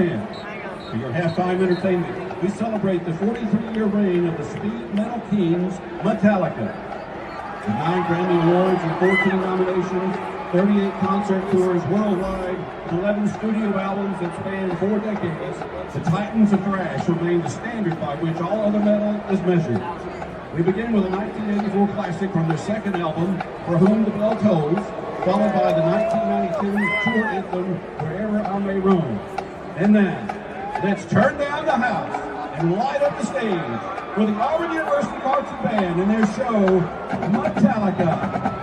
fans. For your halftime entertainment, we celebrate the 43-year reign of the Speed Metal Kings, Metallica. With 9 Grammy Awards and 14 nominations, 38 concert tours worldwide, 11 studio albums that span 4 decades, the Titans of Thrash remain the standard by which all other metal is measured. We begin with a 1984 classic from their second album, For Whom the Bell Tolls, followed by the 1992 tour anthem, Wherever I May Roam. And then, let's turn down the house and light up the stage for the Auburn University Marching Band and their show, Metallica.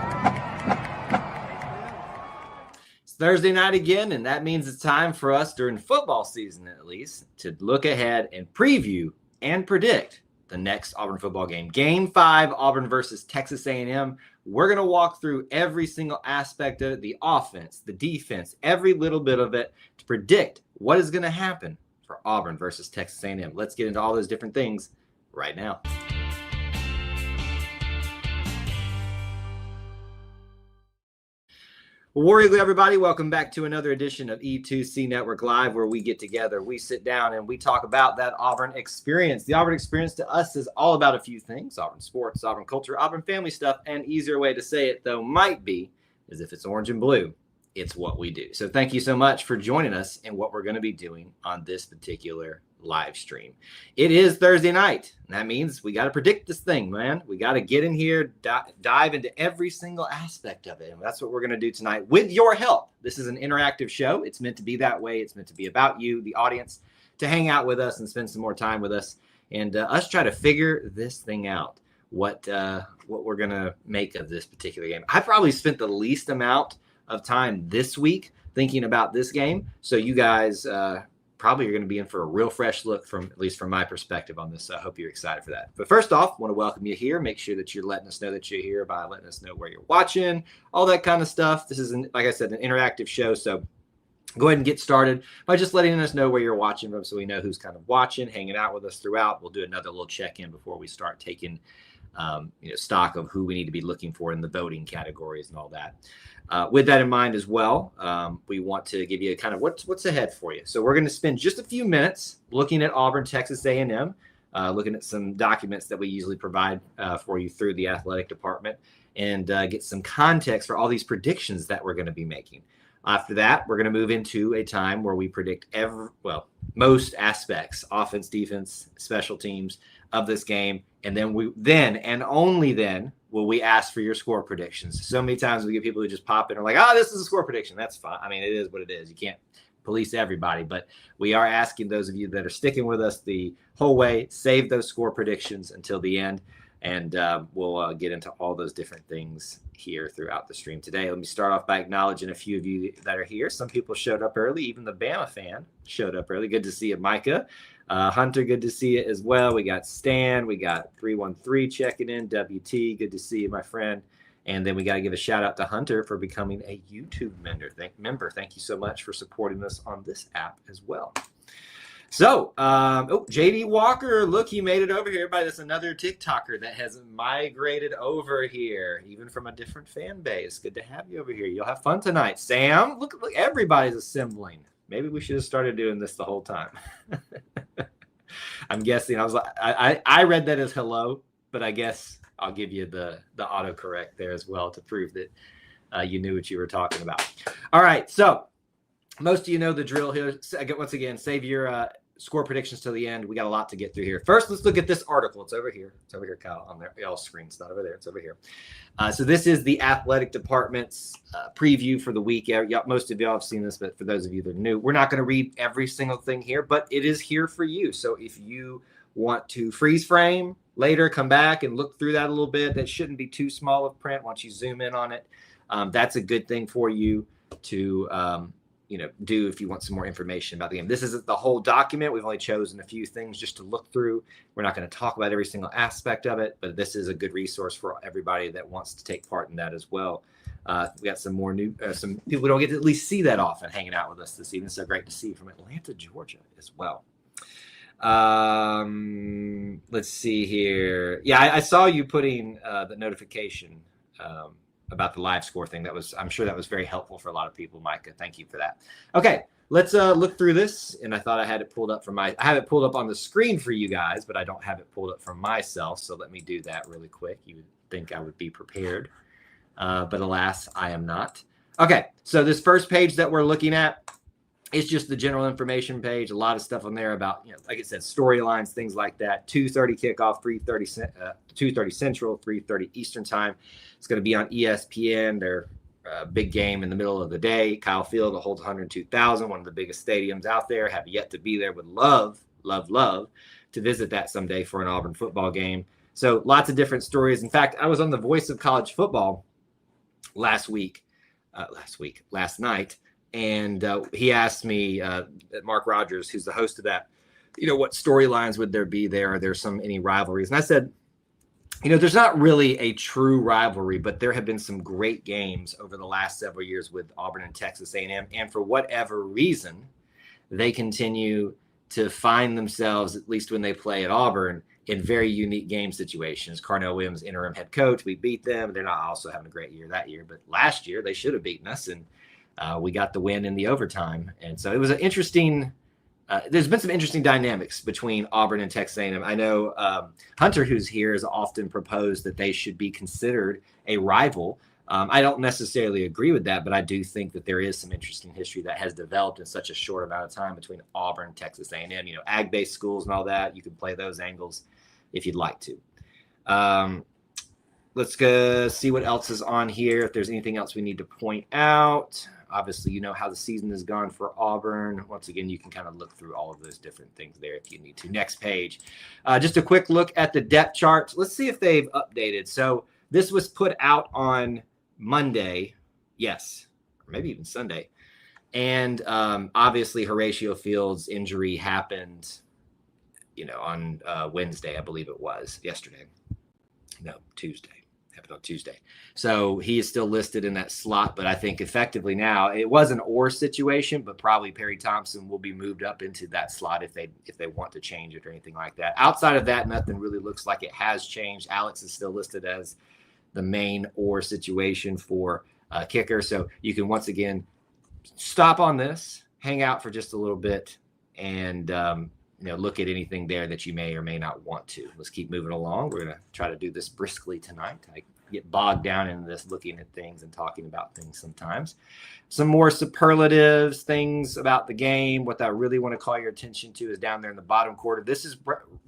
It's Thursday night again, and that means it's time for us, during football season at least, to look ahead and preview and predict the next Auburn football game. Game 5, Auburn versus Texas A&M. We're going to walk through every single aspect of it, the offense, the defense, every little bit of it, to predict what is going to happen for Auburn versus Texas A&M. Let's get into all those different things right now. War Eagle, everybody, welcome back to another edition of E2C Network Live, where we get together, we sit down, and we talk about that Auburn experience. The Auburn experience to us is all about a few things: Auburn sports, Auburn culture, Auburn family stuff. An easier way to say it, though, might be, is if it's orange and blue, it's what we do. So thank you so much for joining us in what we're going to be doing on this particular live stream. It is Thursday night, and that means we got to predict this thing, man. We got to get in here, dive into every single aspect of it, and that's what we're going to do tonight with your help. This is an interactive show. It's meant to be that way. It's meant to be about you, the audience, to hang out with us and spend some more time with us, and us try to figure this thing out, what we're going to make of this particular game. I probably spent the least amount of time this week thinking about this game, so you guys probably are going to be in for a real fresh look, from at least from my perspective on this. So I hope you're excited for that. But first off, I want to welcome you here. Make sure that you're letting us know that you're here by letting us know where you're watching, all that kind of stuff. This is, like I said, an interactive show. So go ahead and get started by just letting us know where you're watching from, so we know who's kind of watching, hanging out with us throughout. We'll do another little check-in before we start taking stock of who we need to be looking for in the voting categories and all that. With that in mind as well, we want to give you a kind of what's ahead for you. So we're going to spend just a few minutes looking at Auburn, Texas A&M, looking at some documents that we usually provide for you through the athletic department, and get some context for all these predictions that we're going to be making. After that, we're going to move into a time where we predict most aspects, offense, defense, special teams of this game. And then and only then will we ask for your score predictions. So many times we get people who just pop in and are like, this is a score prediction. That's fine. I mean, it is what it is. You can't police everybody, but we are asking those of you that are sticking with us the whole way, save those score predictions until the end. And we'll get into all those different things here throughout the stream today. Let me start off by acknowledging a few of you that are here. Some people showed up early. Even the Bama fan showed up early. Good to see you, Micah. Hunter, good to see you as well. We got Stan. We got 313 checking in. WT, good to see you, my friend. And then we got to give a shout out to Hunter for becoming a YouTube member. Thank you so much for supporting us on this app as well. So, JD Walker, look, he made it over here. Everybody, that's another TikToker that has migrated over here, even from a different fan base. Good to have you over here. You'll have fun tonight. Sam, look, everybody's assembling. Maybe we should have started doing this the whole time. I'm guessing. I read that as hello, but I guess I'll give you the autocorrect there as well to prove that you knew what you were talking about. All right, so most of you know the drill here. Once again, save your score predictions till the end. We got a lot to get through here. First, let's look at this article. It's over here. It's over here, Kyle, on their y'all screen. It's not over there. It's over here. So this is the athletic department's preview for the week. Most of y'all have seen this, but for those of you that are new, we're not going to read every single thing here, but it is here for you. So if you want to freeze frame later, come back and look through that a little bit. That shouldn't be too small of print once you zoom in on it. That's a good thing for you to do if you want some more information about the game. This isn't the whole document. We've only chosen a few things just to look through. We're not going to talk about every single aspect of it, but this is a good resource for everybody that wants to take part in that as well. We got some more some people who don't get to at least see that often hanging out with us this evening. So great to see you from Atlanta, Georgia as well. Let's see here. Yeah, I saw you putting the notification about the live score thing. I'm sure that was very helpful for a lot of people, Micah. Thank you for that. Okay, let's look through this. And I thought I had it pulled up I have it pulled up on the screen for you guys, but I don't have it pulled up for myself. So let me do that really quick. You would think I would be prepared, but alas, I am not. Okay, so this first page that we're looking at, it's just the general information page. A lot of stuff on there about, like I said, storylines, things like that. 2:30 kickoff, 2:30 Central, 3:30 Eastern time. It's going to be on ESPN. Their big game in the middle of the day. Kyle Field holds 102,000, one of the biggest stadiums out there. Have yet to be there. Would love to visit that someday for an Auburn football game. So lots of different stories. In fact, I was on the Voice of College Football last night. And he asked me, Mark Rogers, who's the host of that, what storylines would there be there? Are there any rivalries? And I said, there's not really a true rivalry, but there have been some great games over the last several years with Auburn and Texas A&M. And for whatever reason, they continue to find themselves, at least when they play at Auburn, in very unique game situations. Carnell Williams, interim head coach, we beat them. They're not also having a great year that year, but last year they should have beaten us. And we got the win in the overtime. And so it was an interesting, there's been some interesting dynamics between Auburn and Texas A&M. I know Hunter, who's here, has often proposed that they should be considered a rival. I don't necessarily agree with that, but I do think that there is some interesting history that has developed in such a short amount of time between Auburn, Texas A&M, ag-based schools and all that. You can play those angles if you'd like to. Let's go see what else is on here. If there's anything else we need to point out. Obviously, how the season has gone for Auburn. Once again, you can kind of look through all of those different things there if you need to. Next page. Just a quick look at the depth chart. Let's see if they've updated. So this was put out on Monday. Yes, or maybe even Sunday. And obviously, Horatio Fields' injury happened, on Wednesday, I believe it was. Yesterday. No, Tuesday. Happened on Tuesday. So he is still listed in that slot, but I think effectively now it was an or situation, but probably Perry Thompson will be moved up into that slot if they want to change it or anything like that. Outside of that, nothing really looks like it has changed. Alex is still listed as the main or situation for kicker. So you can once again stop on this, hang out for just a little bit, and look at anything there that you may or may not want to. Let's keep moving along. We're going to try to do this briskly tonight. I get bogged down in this, looking at things and talking about things sometimes. Some more superlatives, things about the game. What I really want to call your attention to is down there in the bottom quarter. This is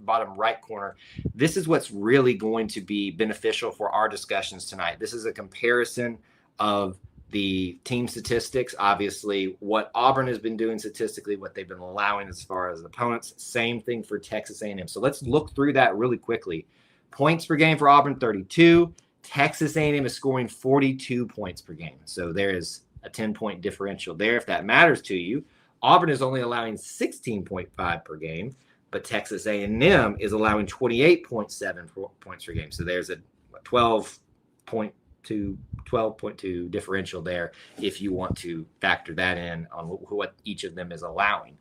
bottom right corner. This is what's really going to be beneficial for our discussions tonight. This is a comparison of the team statistics, obviously what Auburn has been doing statistically, what they've been allowing as far as opponents. Same thing for Texas A&M. So let's look through that really quickly. Points per game for Auburn, 32. Texas A&M is scoring 42 points per game. So there is a 10-point differential there. If that matters to you, Auburn is only allowing 16.5 per game, but Texas A&M is allowing 28.7 points per game. So there's a 12.2 differential there if you want to factor that in on what each of them is allowing.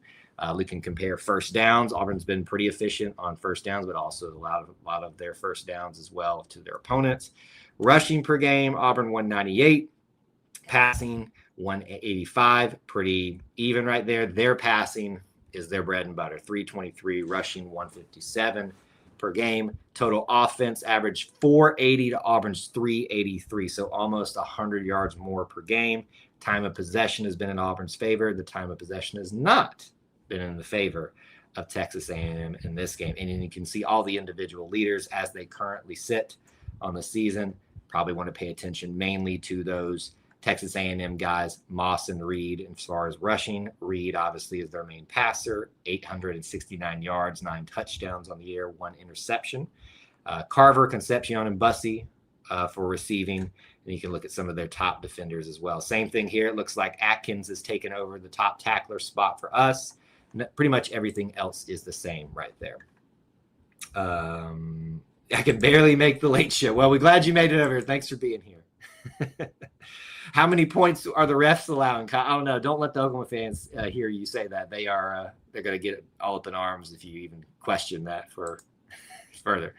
We can compare first downs. Auburn's been pretty efficient on first downs, but also a lot of their first downs as well to their opponents. Rushing per game, Auburn 198. Passing 185. Pretty even right there. Their passing is their bread and butter. 323, rushing 157 per game. Total offense average 480 to Auburn's 383, so almost 100 yards more per game. Time of possession has been in Auburn's favor. The time of possession has not been in the favor of Texas A&M in this game. And then you can see all the individual leaders as they currently sit on the season. Probably want to pay attention mainly to those Texas A&M guys, Moss and Reed. As far as rushing, Reed obviously is their main passer, 869 yards, 9 touchdowns on the year, 1 interception. Carver, Concepcion, and Bussey for receiving. And you can look at some of their top defenders as well. Same thing here. It looks like Atkins has taken over the top tackler spot for us. Pretty much everything else is the same right there. I can barely make the late show. Well, we're glad you made it over. Thanks for being here. How many points are the refs allowing? I don't know. Don't let the Oklahoma fans hear you say that. They're going to get all up in arms if you even question that for further.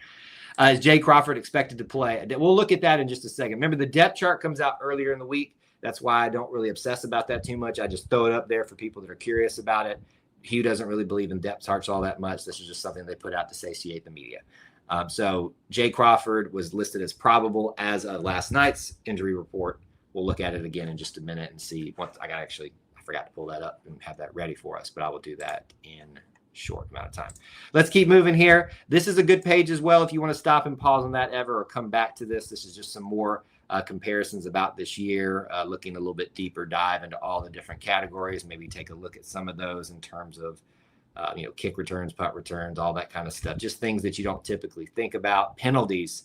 Is Jay Crawford expected to play? We'll look at that in just a second. Remember, the depth chart comes out earlier in the week. That's why I don't really obsess about that too much. I just throw it up there for people that are curious about it. Hugh doesn't really believe in depth charts all that much. This is just something they put out to satiate the media. So Jay Crawford was listed as probable as of last night's injury report. We'll look at it again in just a minute and see what I forgot to pull that up and have that ready for us, but I will do that in short amount of time. Let's keep moving here. This is a good page as well if you want to stop and pause on that ever or come back to this. This is just some more comparisons about this year, looking a little bit deeper dive into all the different categories, maybe take a look at some of those in terms of kick returns, punt returns, all that kind of stuff, just things that you don't typically think about. Penalties,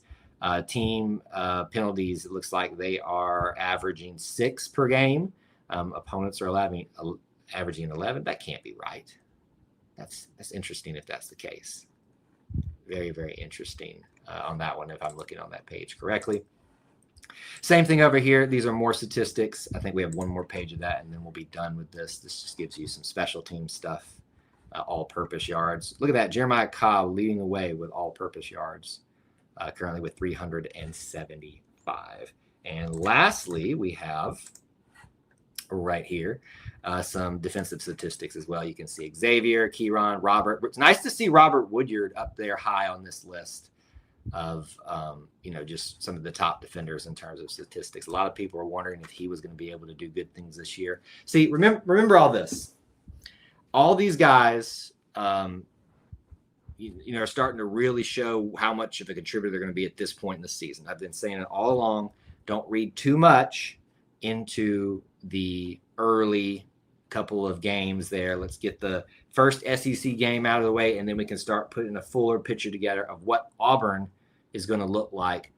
team penalties, it looks like they are averaging 6 per game. Opponents are averaging 11. That can't be right. That's interesting if that's the case. Very, very interesting on that one if I'm looking on that page correctly. Same thing over here. These are more statistics. I think we have one more page of that, and then we'll be done with this. This just gives you some special team stuff, all-purpose yards. Look at that. Jeremiah Cobb leading the way with all-purpose yards, currently with 375. And lastly, we have right here some defensive statistics as well. You can see Xavier, Kieran, Robert. It's nice to see Robert Woodyard up there high on this list of just some of the top defenders in terms of statistics. A lot of people are wondering if he was going to be able to do good things this year. See, remember all this. All these guys are starting to really show how much of a contributor they're going to be at this point in the season. I've been saying it all along. Don't read too much into the early couple of games there. Let's get the first SEC game out of the way, and then we can start putting a fuller picture together of what Auburn is going to look like,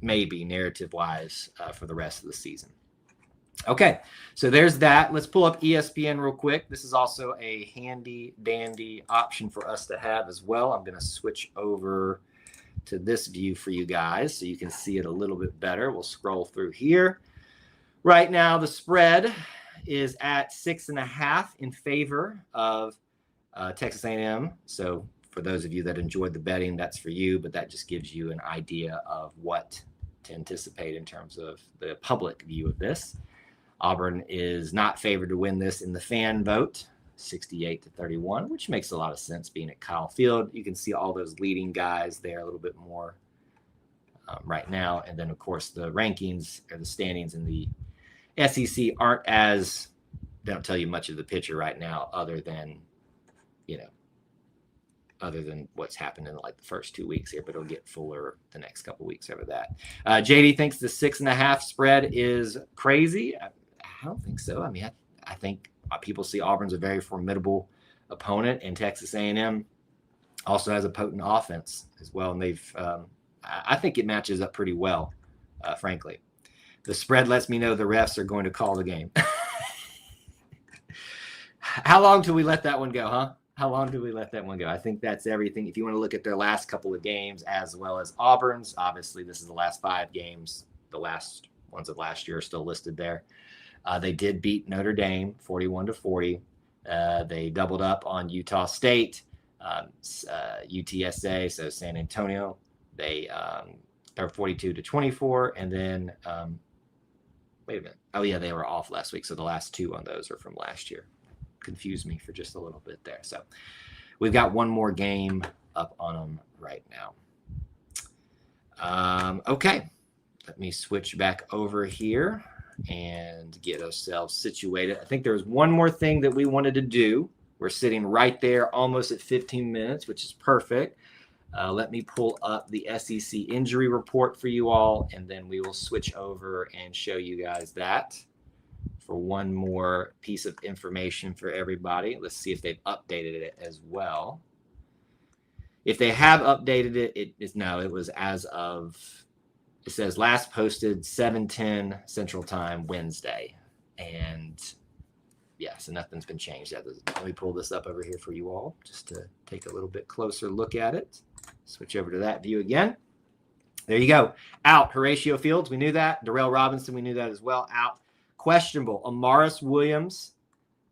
maybe narrative-wise, for the rest of the season. Okay, so there's that. Let's pull up ESPN real quick. This is also a handy-dandy option for us to have as well. I'm going to switch over to this view for you guys so you can see it a little bit better. We'll scroll through here. Right now, the spread is at 6.5 in favor of Texas A&M. So for those of you that enjoyed the betting, that's for you, but that just gives you an idea of what to anticipate in terms of the public view of this. Auburn is not favored to win this in the fan vote, 68-31, which makes a lot of sense being at Kyle Field. You can see all those leading guys there a little bit more right now. And then, of course, the rankings or the standings in the SEC they don't tell you much of the picture right now other than what's happened in like the first 2 weeks here, but it'll get fuller the next couple weeks over that. JD thinks the 6.5 spread is crazy. I don't think so. I mean, I think people see Auburn's a very formidable opponent, and Texas A&M also has a potent offense as well. And I think it matches up pretty well, frankly. The spread lets me know the refs are going to call the game. How long do we let that one go, huh? How long do we let that one go? I think that's everything. If you want to look at their last couple of games as well as Auburn's, obviously this is the last 5 games. The last ones of last year are still listed there. They did beat Notre Dame 41-40. They doubled up on Utah State, UTSA, so San Antonio. They're 42-24, and then wait a minute. Oh yeah, they were off last week, so the last 2 on those are from last year. Confused me for just a little bit there. So we've got one more game up on them right now. Okay, let me switch back over here and get ourselves situated. I think there's one more thing that we wanted to do. We're sitting right there almost at 15 minutes, which is perfect. Let me pull up the SEC injury report for you all, and then we will switch over and show you guys that for one more piece of information for everybody. Let's see if they've updated it as well. If they have updated it, it was as of, it says last posted 7:10 Central Time Wednesday. And yeah, so nothing's been changed. Let me pull this up over here for you all just to take a little bit closer look at it. Switch over to that view again. There you go. Out, Horatio Fields, we knew that. Darrell Robinson, we knew that as well. Out. Questionable, Amaris Williams,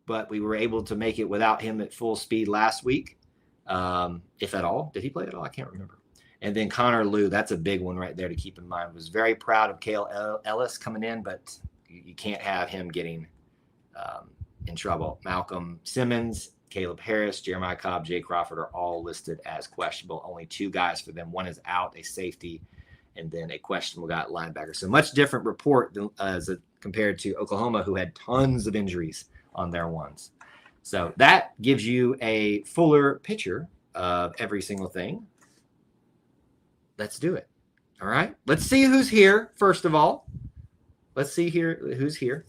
but we were able to make it without him at full speed last week, if at all. Did he play at all? I can't remember. And then Connor Liu, that's a big one right there to keep in mind. Was very proud of Cale Ellis coming in, but you can't have him getting in trouble. Malcolm Simmons, Caleb Harris, Jeremiah Cobb, Jay Crawford are all listed as questionable. Only 2 guys for them. One is out, a safety, and then a questionable guy at linebacker. So much different report than, compared to Oklahoma, who had tons of injuries on their ones. So that gives you a fuller picture of every single thing. Let's do it. All right. Let's see who's here, first of all. Let's see here who's here.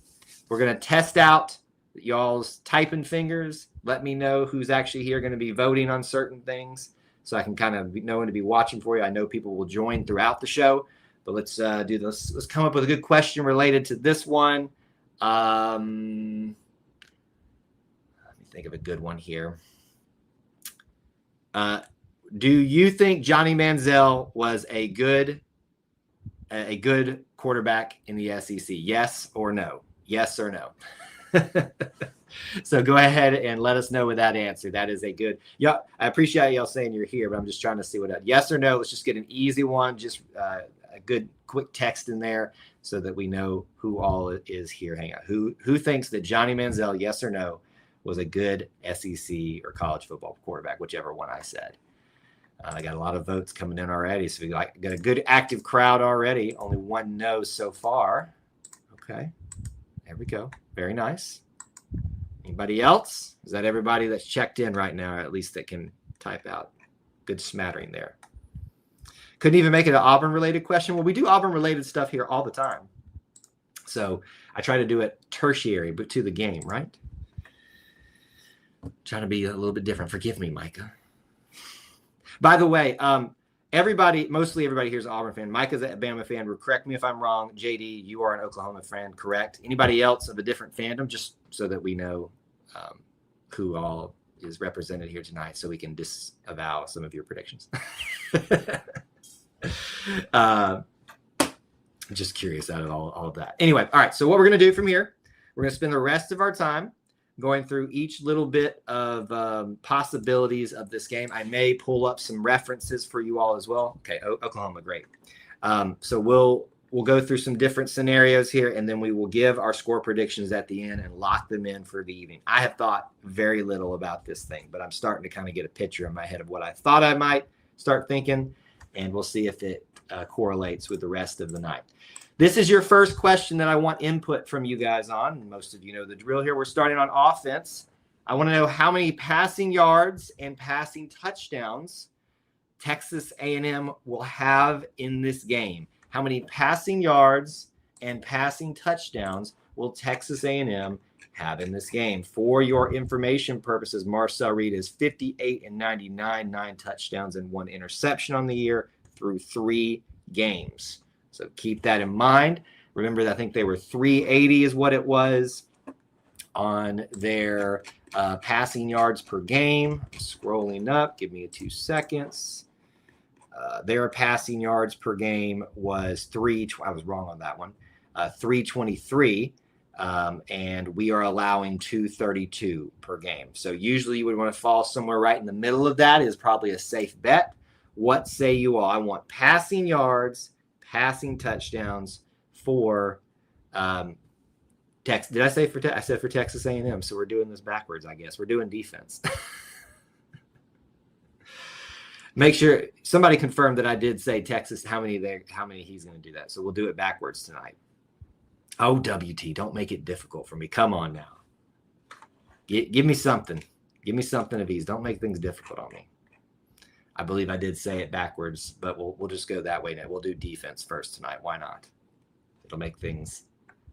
We're going to test out y'all's typing fingers. Let me know who's actually here going to be voting on certain things so I can kind of know when to be watching for you. I know people will join throughout the show, but let's do this. Let's come up with a good question related to this one. Let me think of a good one here. Do you think Johnny Manziel was a good quarterback in the SEC? Yes or no? Yes or no? So go ahead and let us know with that answer. That is a good. Yeah, I appreciate y'all saying you're here, but I'm just trying to see what. Yes or no? Let's just get an easy one. Just a good quick text in there so that we know who all is here. Hang on. Who thinks that Johnny Manziel, yes or no, was a good SEC or college football quarterback, whichever one I said. I got a lot of votes coming in already, so we got a good active crowd already. Only one no so far. Okay, there we go. Very nice. Anybody else? Is that everybody that's checked in right now, or at least that can type out? Good smattering there. Couldn't even make it an Auburn-related question. Well, we do Auburn-related stuff here all the time. So I try to do it tertiary, but to the game, right? Trying to be a little bit different. Forgive me, Micah. By the way, mostly everybody here is an Auburn fan. Micah's a Bama fan. Correct me if I'm wrong. JD, you are an Oklahoma fan, correct? Anybody else of a different fandom, just so that we know who all is represented here tonight so we can disavow some of your predictions. Just curious out of all of that. Anyway, all right, so what we're going to do from here, we're going to spend the rest of our time going through each little bit of possibilities of this game. I may pull up some references for you all as well. Okay, Oklahoma, great. So we'll go through some different scenarios here, and then we will give our score predictions at the end and lock them in for the evening. I have thought very little about this thing, but I'm starting to kind of get a picture in my head of what I thought I might start thinking, and we'll see if it correlates with the rest of the night. This is your first question that I want input from you guys on. Most of you know the drill here. We're starting on offense. I want to know how many passing yards and passing touchdowns Texas A&M will have in this game. How many passing yards and passing touchdowns will Texas A&M have in this game? For your information purposes, Marcel Reed is 58-99, 9 touchdowns and 1 interception on the year through 3 games. So keep that in mind. Remember that I think they were 380 is what it was on their passing yards per game. Scrolling up, give me 2 seconds. Their passing yards per game was I was wrong on that one. 323, and we are allowing 232 per game. So usually you would want to fall somewhere right in the middle of that is probably a safe bet. What say you all? I want passing yards, passing touchdowns for Texas. Did I say I said for Texas A&M? So we're doing this backwards, I guess. We're doing defense. Make sure somebody confirmed that I did say Texas. How many he's going to do that? So we'll do it backwards tonight. Oh, WT, don't make it difficult for me. Come on now. Give me something. Give me something of ease. Don't make things difficult on me. I believe I did say it backwards, but we'll just go that way now. We'll do defense first tonight. Why not? It'll make things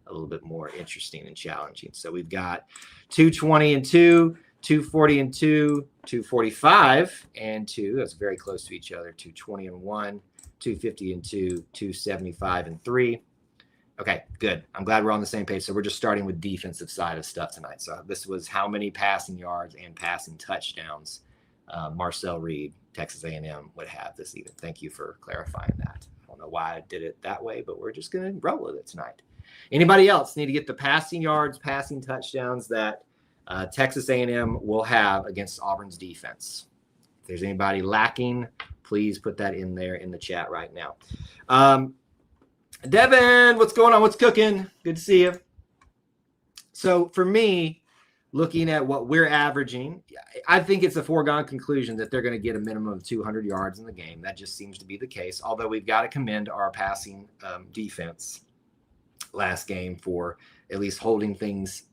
a little bit more interesting and challenging. So we've got 220 and 2, 240 and 2, 245 and 2. That's very close to each other. 220 and 1, 250 and 2, 275 and 3. Okay, good. I'm glad we're on the same page. So we're just starting with defensive side of stuff tonight. So this was how many passing yards and passing touchdowns Marcel Reed, Texas A&M, would have this evening. Thank you for clarifying that. I don't know why I did it that way, but we're just going to roll with it tonight. Anybody else need to get the passing yards, passing touchdowns that Texas A&M will have against Auburn's defense? If there's anybody lacking, please put that in there in the chat right now. Devin, what's going on? What's cooking? Good to see you. So for me, looking at what we're averaging, I think it's a foregone conclusion that they're going to get a minimum of 200 yards in the game. That just seems to be the case, although we've got to commend our passing defense last game for at least holding things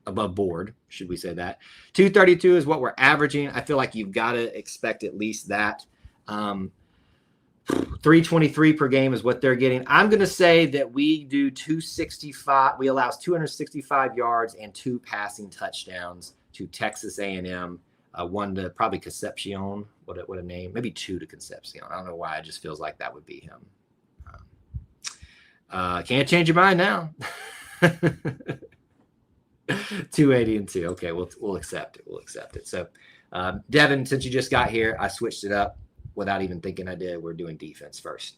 above board, should we say that. 232 is what we're averaging. I feel like you've got to expect at least that. 323 per game is what they're getting. I'm going to say that we do 265. We allow 265 yards and 2 passing touchdowns to Texas A&M. One to probably Concepcion. What a name. Maybe 2 to Concepcion. I don't know why. It just feels like that would be him. Can't change your mind now. 280 and 2. Okay, we'll accept it. We'll accept it. So, Devin, since you just got here, I switched it up without even thinking I did. We're doing defense first.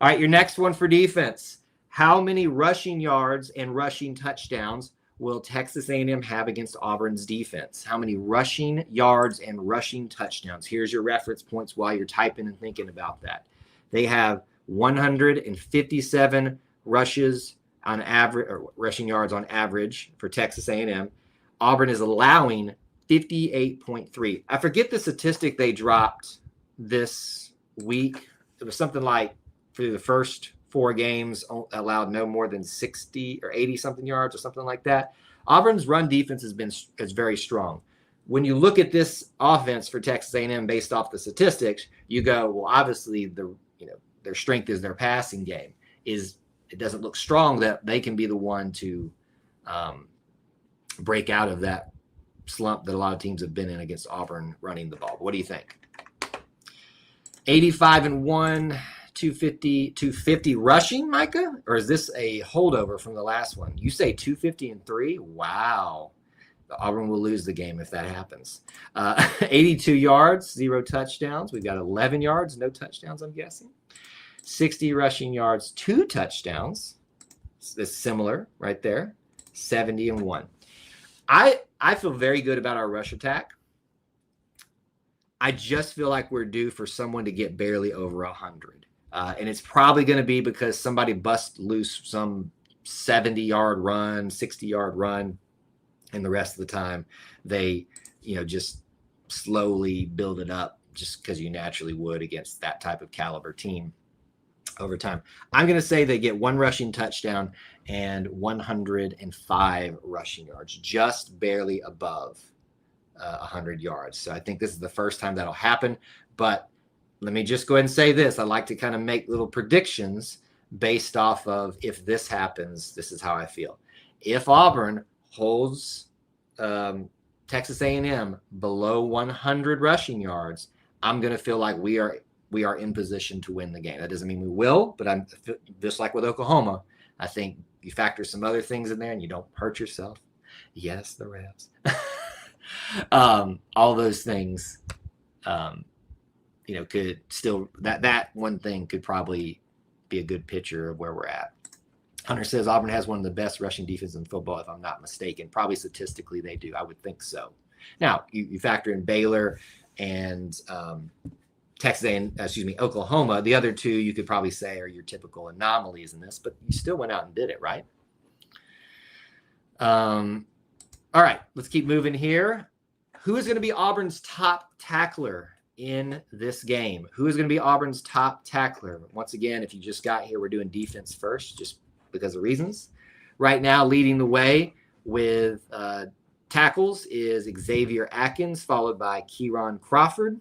All right, your next one for defense. How many rushing yards and rushing touchdowns will Texas A&M have against Auburn's defense? How many rushing yards and rushing touchdowns? Here's your reference points while you're typing and thinking about that. They have 157 rushes on average, or rushing yards on average for Texas A&M. Auburn is allowing 58.3. I forget the statistic they dropped this week. It was something like for the first 4 games allowed no more than 60 or 80 something yards or something like that. Auburn's run defense is very strong. When you look at this offense for Texas A&M based off the statistics, you go, well, obviously their strength is their passing game. It doesn't look strong that they can be the one to break out of that slump that a lot of teams have been in against Auburn running the ball. What do you think? 85-1, 250 rushing, Micah? Or is this a holdover from the last one? You say 250-3? Wow. Auburn will lose the game if that happens. 82 yards, 0 touchdowns. We've got 11 yards, no touchdowns, I'm guessing. 60 rushing yards, 2 touchdowns. It's similar right there. 70-1. I feel very good about our rush attack. I just feel like we're due for someone to get barely over 100. And it's probably going to be because somebody busts loose some 70-yard run, 60-yard run, and the rest of the time they, just slowly build it up just because you naturally would against that type of caliber team over time. I'm going to say they get 1 rushing touchdown and 105 rushing yards, just barely above 100 yards. So I think this is the first time that'll happen. But let me just go ahead and say this. I like to kind of make little predictions based off of if this happens, this is how I feel. If Auburn holds Texas A&M below 100 rushing yards, I'm going to feel like we are in position to win the game. That doesn't mean we will, but I'm just like with Oklahoma. I think you factor some other things in there and you don't hurt yourself. Yes, the refs. All those things, could still that one thing could probably be a good picture of where we're at. Hunter says Auburn has one of the best rushing defenses in football, if I'm not mistaken. Probably statistically they do. I would think so. Now you factor in Baylor and Oklahoma. The other two you could probably say are your typical anomalies in this, but you still went out and did it, right? All right, let's keep moving here. Who is going to be Auburn's top tackler in this game? Who is going to be Auburn's top tackler? Once again, if you just got here, we're doing defense first just because of reasons. Right now, leading the way with tackles is Xavier Atkins, followed by Kieron Crawford.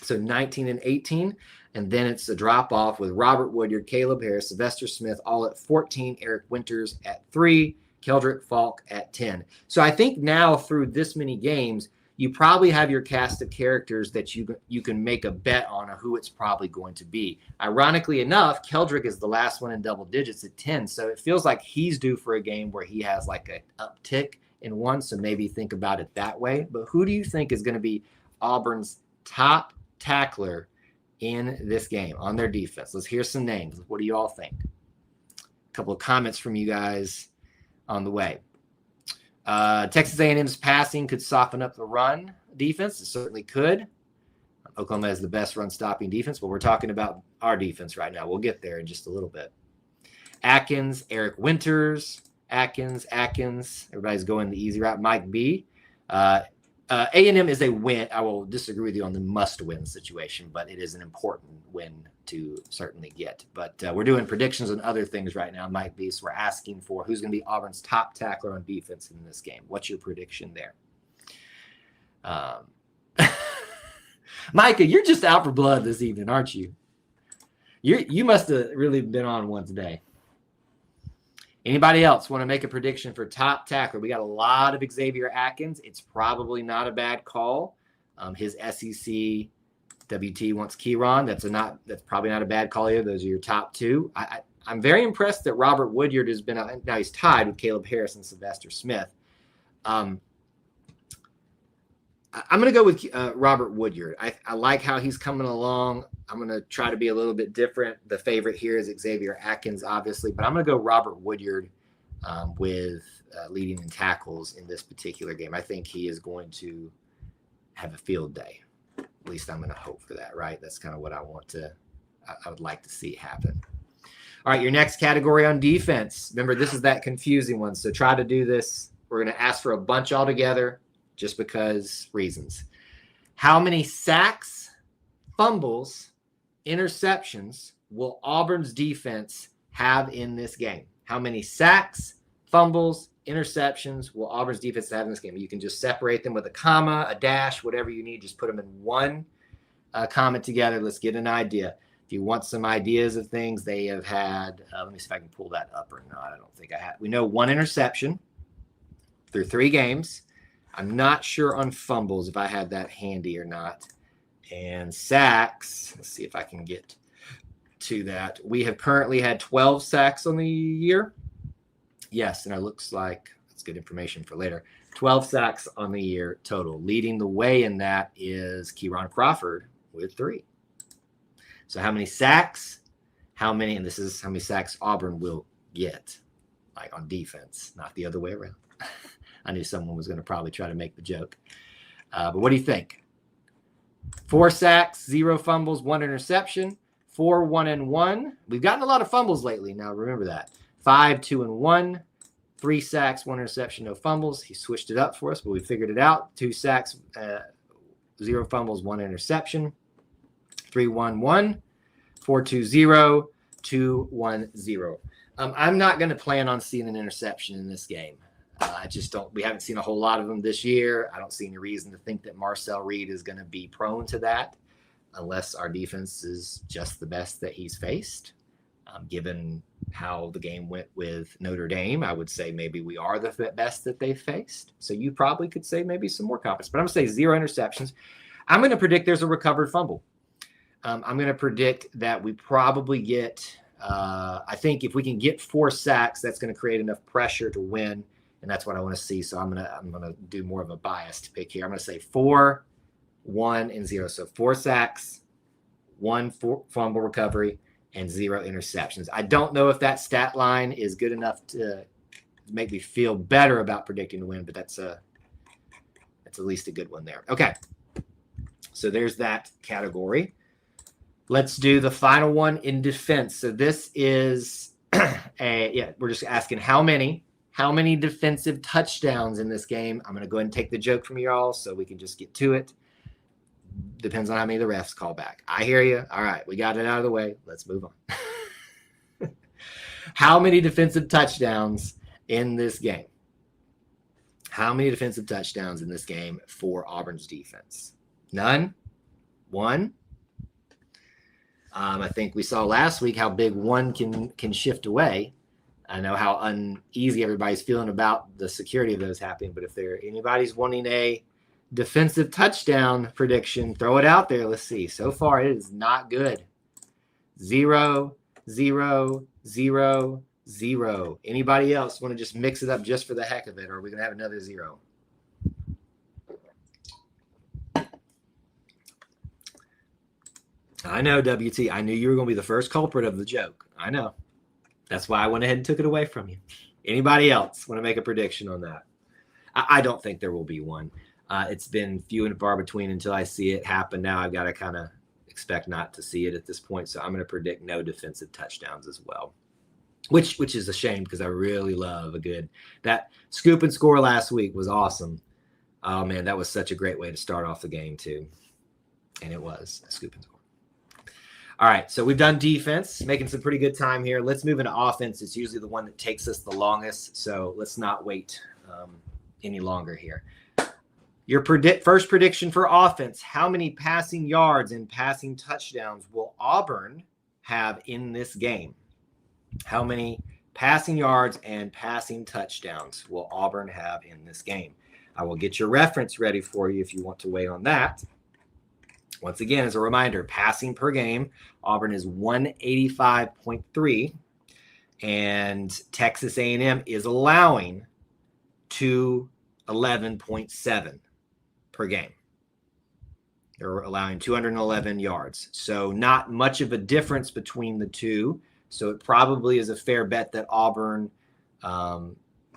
So 19 and 18. And then it's a drop-off with Robert Woodyard, Caleb Harris, Sylvester Smith, all at 14, Eric Winters at 3, Keldrick Falk at 10. So I think now through this many games, you probably have your cast of characters that you can make a bet on who it's probably going to be. Ironically enough, Keldrick is the last one in double digits at 10. So it feels like he's due for a game where he has like an uptick in one. So maybe think about it that way. But who do you think is going to be Auburn's top tackler in this game on their defense? Let's hear some names. What do you all think? A couple of comments from you guys on the way. Texas A&M's passing could soften up the run defense. It certainly could. Oklahoma has the best run-stopping defense, but we're talking about our defense right now. We'll get there in just a little bit. Atkins, Eric Winters, Atkins. Everybody's going the easy route. Mike B. A&M is a win. I will disagree with you on the must-win situation, but it is an important win to certainly get. But we're doing predictions and other things right now, Mike B. So we're asking for who's going to be Auburn's top tackler on defense in this game. What's your prediction there? Micah, you're just out for blood this evening, aren't you? You must have really been on one today. Anybody else want to make a prediction for top tackler? We got a lot of Xavier Atkins. It's probably not a bad call. His SEC WT wants Kieran. That's probably not a bad call either. Those are your top two. I'm very impressed that Robert Woodyard has been now he's tied with Caleb Harris and Sylvester Smith. I'm going to go with Robert Woodyard. I like how he's coming along. I'm going to try to be a little bit different. The favorite here is Xavier Atkins, obviously, but I'm going to go Robert Woodyard with leading in tackles in this particular game. I think he is going to have a field day. At least I'm going to hope for that, right? That's kind of what I would like to see happen. All right, your next category on defense. Remember, this is that confusing one, so try to do this. We're going to ask for a bunch all together just because reasons. How many sacks, fumbles, interceptions will Auburn's defense have in this game? How many sacks, fumbles, interceptions will Auburn's defense have in this game? You can just separate them with a comma, a dash, whatever you need. Just put them in one comment together. Let's get an idea. If you want some ideas of things they have had, let me see if I can pull that up or not. I don't think I have. We know one interception through 3 games. I'm not sure on fumbles if I have that handy or not. And sacks, let's see if I can get to that. We have currently had 12 sacks on the year. Yes, and it looks like that's good information for later. 12 sacks on the year total. Leading the way in that is Kieran Crawford with 3. So how many sacks? And this is how many sacks Auburn will get, like on defense, not the other way around. I knew someone was going to probably try to make the joke. But what do you think? 4 sacks, 0 fumbles, 1 interception, 4 1-1. We've gotten a lot of fumbles lately. Now remember that. 5 2-1, 3 sacks, 1 interception, no fumbles. He switched it up for us, but we figured it out. 2 sacks, 0 fumbles, 1 interception. 3-1-1, 4-2-0, 2-1-0. I'm not going to plan on seeing an interception in this game. I just don't. We haven't seen a whole lot of them this year. I don't see any reason to think that Marcel Reed is going to be prone to that unless our defense is just the best that he's faced. Given how the game went with Notre Dame, I would say maybe we are the best that they've faced. So you probably could say maybe some more confidence. But I'm going to say 0 interceptions. I'm going to predict there's a recovered fumble. I'm going to predict that we probably get I think if we can get 4 sacks, that's going to create enough pressure to win. And that's what I want to see. So I'm gonna do more of a biased pick here. I'm gonna say 4, 1, and 0. So 4 sacks, 1 fumble recovery, and 0 interceptions. I don't know if that stat line is good enough to make me feel better about predicting the win, but that's at least a good one there. Okay. So there's that category. Let's do the final one in defense. So this is we're just asking how many defensive touchdowns in this game. I'm going to go ahead and take the joke from you all so we can just get to it. Depends on how many the refs call back. I hear you. All right, we got it out of the way. Let's move on. How many defensive touchdowns in this game? How many defensive touchdowns in this game for Auburn's defense? None? 1? I think we saw last week how big 1 can shift away. I know how uneasy everybody's feeling about the security of those happening, but if anybody's wanting a defensive touchdown prediction, throw it out there. Let's see. So far, it is not good. 0, 0, 0, 0. Anybody else want to just mix it up just for the heck of it, or are we going to have another 0? I know, WT. I knew you were going to be the first culprit of the joke. I know. That's why I went ahead and took it away from you. Anybody else want to make a prediction on that? I don't think there will be one. It's been few and far between until I see it happen. Now I've got to kind of expect not to see it at this point. So I'm going to predict no defensive touchdowns as well, which is a shame because I really love that scoop and score last week was awesome. Oh man, that was such a great way to start off the game too. And it was a scoop and score. All right, so we've done defense, making some pretty good time here. Let's move into offense. It's usually the one that takes us the longest, so let's not wait any longer here. Your first prediction for offense: how many passing yards and passing touchdowns will Auburn have in this game? How many passing yards and passing touchdowns will Auburn have in this game? I will get your reference ready for you if you want to wait on that. Once again, as a reminder, passing per game, Auburn is 185.3, and Texas A&M is allowing 211.7 per game. They're allowing 211 yards. So not much of a difference between the two. So it probably is a fair bet that Auburn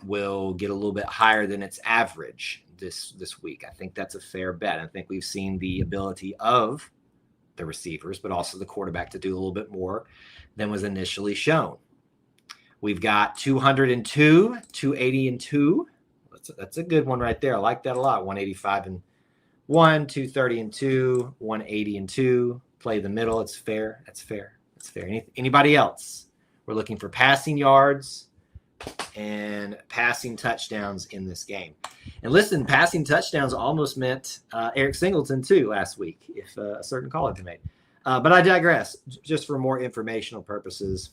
will get a little bit higher than its average this week. I think that's a fair bet. I think we've seen the ability of the receivers, but also the quarterback to do a little bit more than was initially shown. We've got 202, 280 and 2. That's a good one right there. I like that a lot. 185 and 1, 230 and 2, 180 and 2. Play the middle. It's fair. That's fair. That's fair. Anybody else? We're looking for passing yards and passing touchdowns in this game. And listen, passing touchdowns almost meant Eric Singleton too last week, if a certain call had been made. But I digress. Just for more informational purposes,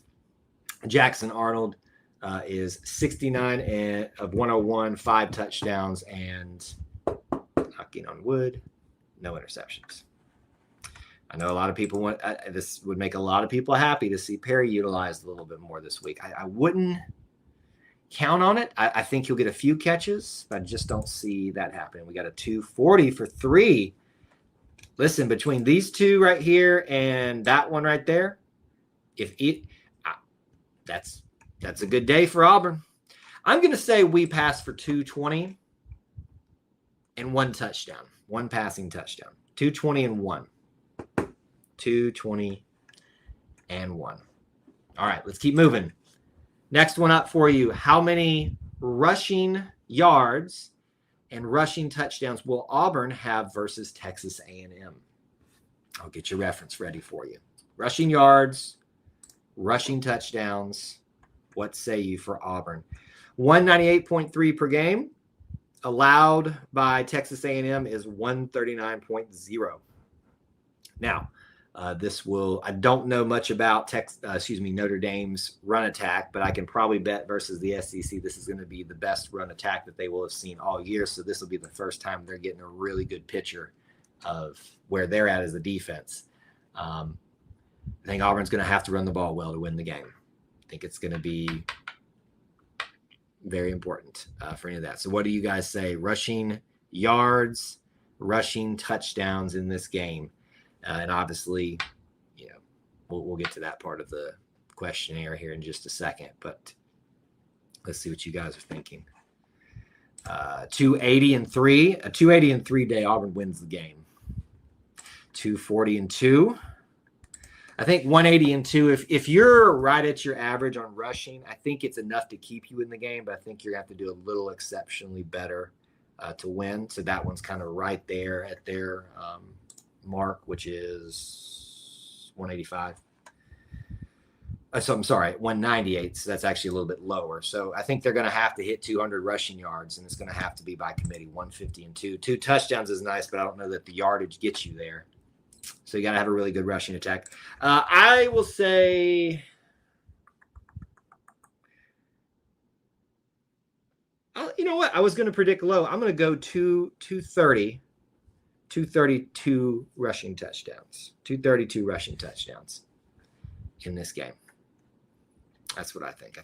Jackson Arnold is 69 of 101, 5 touchdowns, and knocking on wood, no interceptions. I know a lot of people want this would make a lot of people happy to see Perry utilized a little bit more this week. I wouldn't count on it. I think he'll get a few catches, but I just don't see that happening. We got a 240 for 3. Listen, between these two right here and that one right there, that's a good day for Auburn. I'm going to say we pass for 220 and 1 touchdown, 1 passing touchdown, 220 and 1. 220 and 1. All right, let's keep moving. Next one up for you. How many rushing yards and rushing touchdowns will Auburn have versus Texas A&M? I'll get your reference ready for you. Rushing yards, rushing touchdowns. What say you for Auburn? 198.3 per game. Allowed by Texas A&M is 139.0. Now, I don't know much about Notre Dame's run attack, but I can probably bet versus the SEC, this is going to be the best run attack that they will have seen all year. So this will be the first time they're getting a really good picture of where they're at as a defense. I think Auburn's going to have to run the ball well to win the game. I think it's going to be very important for any of that. So what do you guys say? Rushing yards, rushing touchdowns in this game. And obviously, we'll get to that part of the questionnaire here in just a second. But let's see what you guys are thinking. 280 and 3. A 280 and 3 day, Auburn wins the game. 240 and 2. I think 180 and 2. If you're right at your average on rushing, I think it's enough to keep you in the game. But I think you're going to have to do a little exceptionally better to win. So that one's kind of right there at their mark, which is 185. So I'm sorry, 198. So that's actually a little bit lower. So I think they're going to have to hit 200 rushing yards, and it's going to have to be by committee. 150 and 2. 2 touchdowns is nice, but I don't know that the yardage gets you there. So you got to have a really good rushing attack. I will say, you know what? I was going to predict low. I'm going to go 230. 232 rushing touchdowns. 232 rushing touchdowns in this game. That's what I think.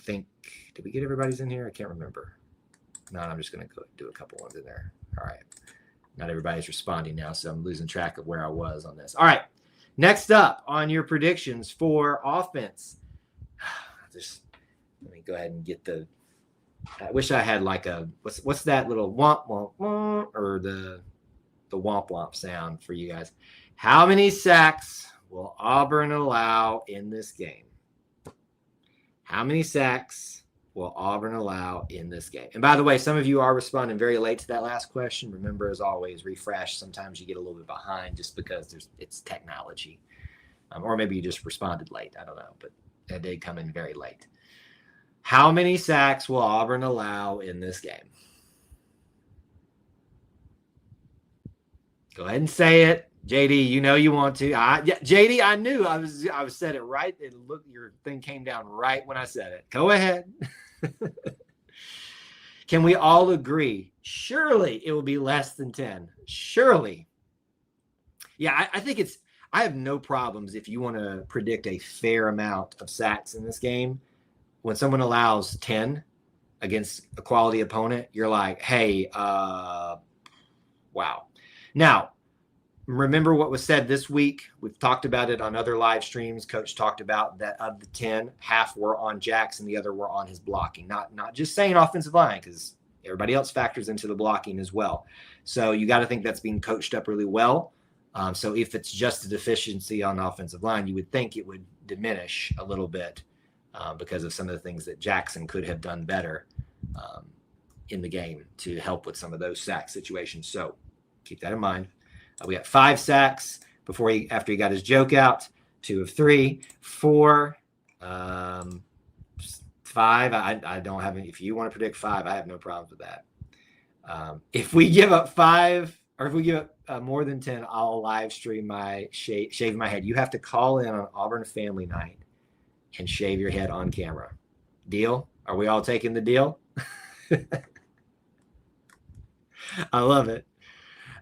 Did we get everybody's in here? I can't remember. No, I'm just going to go do a couple ones in there. All right. Not everybody's responding now, so I'm losing track of where I was on this. All right. Next up on your predictions for offense. Let me go ahead and get the I wish I had like a what's that little womp womp womp or the womp womp sound for you guys. How many sacks will Auburn allow in this game? How many sacks will Auburn allow in this game? And by the way, some of you are responding very late to that last question. Remember, as always, refresh. Sometimes you get a little bit behind just because it's technology. Or maybe you just responded late. I don't know, but that did come in very late. How many sacks will Auburn allow in this game? Go ahead and say it. JD, you know you want to. Yeah, JD, I knew I was said it right. Look, your thing came down right when I said it. Go ahead. Can we all agree? Surely it will be less than 10. Surely. Yeah, I think I have no problems if you want to predict a fair amount of sacks in this game. When someone allows 10 against a quality opponent, you're like, hey, wow. Now, remember what was said this week. We've talked about it on other live streams. Coach talked about that of the 10, half were on Jackson, the other were on his blocking. Not just saying offensive line, because everybody else factors into the blocking as well. So you got to think that's being coached up really well. So if it's just a deficiency on the offensive line, you would think it would diminish a little bit because of some of the things that Jackson could have done better in the game to help with some of those sack situations. So keep that in mind. We got 5 sacks after he got his joke out. 2 of 3, 4, 5. I don't have any. If you want to predict 5, I have no problems with that. If we give up 5, or if we give up more than 10, I'll live stream my shave my head. You have to call in on Auburn Family Night and shave your head on camera. Deal? Are we all taking the deal? I love it.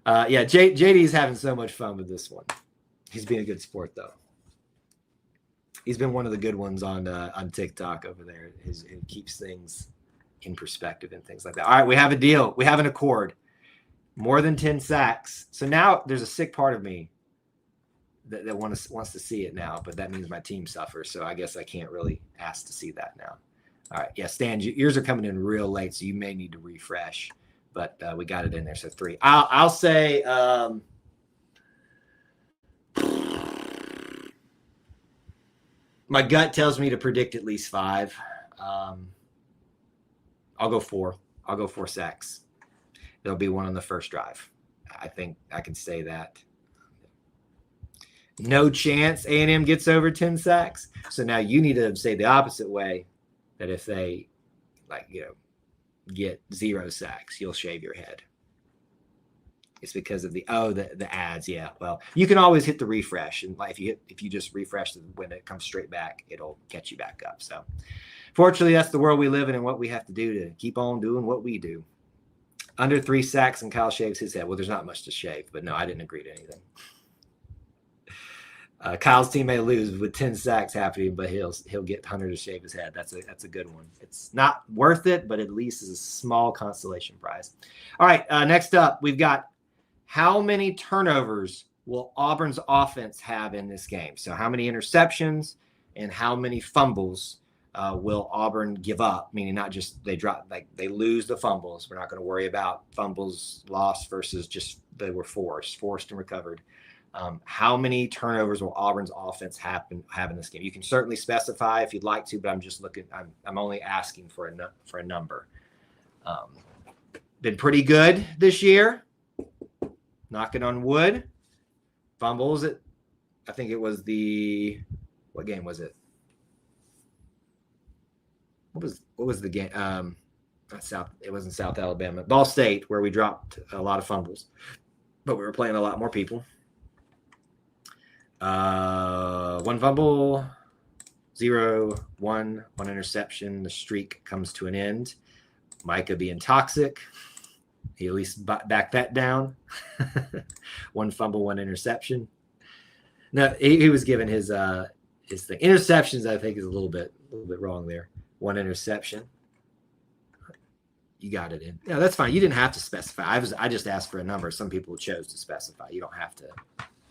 Yeah, JD's having so much fun with this one. He's being a good sport, though. He's been one of the good ones on TikTok over there. He keeps things in perspective and things like that. All right, we have a deal. We have an accord. More than 10 sacks. So now there's a sick part of me that wants to see it now, but that means my team suffers. So I guess I can't really ask to see that now. All right, yeah, Stan, yours are coming in real late, so you may need to refresh. But we got it in there, so 3. I'll say my gut tells me to predict at least 5. I'll go 4. I'll go 4 sacks. There'll be one on the first drive. I think I can say that. No chance A&M gets over 10 sacks. So now you need to say the opposite way, that if they get 0 sacks, you'll shave your head. It's because of the ads. Yeah, well, you can always hit the refresh, and if you just refresh when it comes straight back, it'll catch you back up. So fortunately, that's the world we live in and what we have to do to keep on doing what we do. Under 3 sacks and Kyle shaves his head. Well, there's not much to shave, but no, I didn't agree to anything. Kyle's team may lose with 10 sacks happening, but he'll get Hunter to shave his head. That's a good one. It's not worth it, but at least is a small consolation prize. All right, next up, we've got how many turnovers will Auburn's offense have in this game? So how many interceptions and how many fumbles will Auburn give up? Meaning not just they lose the fumbles. We're not going to worry about fumbles lost versus just they were forced and recovered. How many turnovers will Auburn's offense have in this game? You can certainly specify if you'd like to, but I'm just looking. I'm only asking for a number. Been pretty good this year. Knocking on wood. Fumbles. I think it was what game was it? What was the game? It wasn't South Alabama. Ball State, where we dropped a lot of fumbles, but we were playing a lot more people. 1 fumble, 0, 1 interception. The streak comes to an end. Micah being toxic. He at least backed that down. 1 fumble, 1 interception. No, he was given his thing. Interceptions, I think, is a little bit wrong there. 1 interception. You got it in. No, that's fine. You didn't have to specify. I just asked for a number. Some people chose to specify. You don't have to.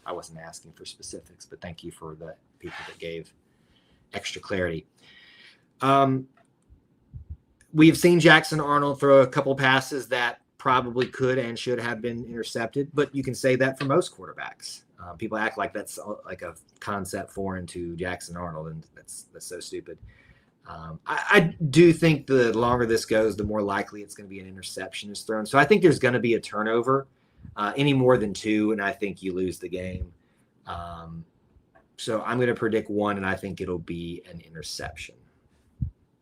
I wasn't asking for specifics, but thank you for the people that gave extra clarity. We've seen Jackson Arnold throw a couple passes that probably could and should have been intercepted, but you can say that for most quarterbacks. People act like that's like a concept foreign to Jackson Arnold, and that's so stupid. I do think the longer this goes, the more likely it's going to be an interception is thrown. So I think there's going to be a turnover, any more than 2, and I think you lose the game. So I'm going to predict 1, and I think it'll be an interception.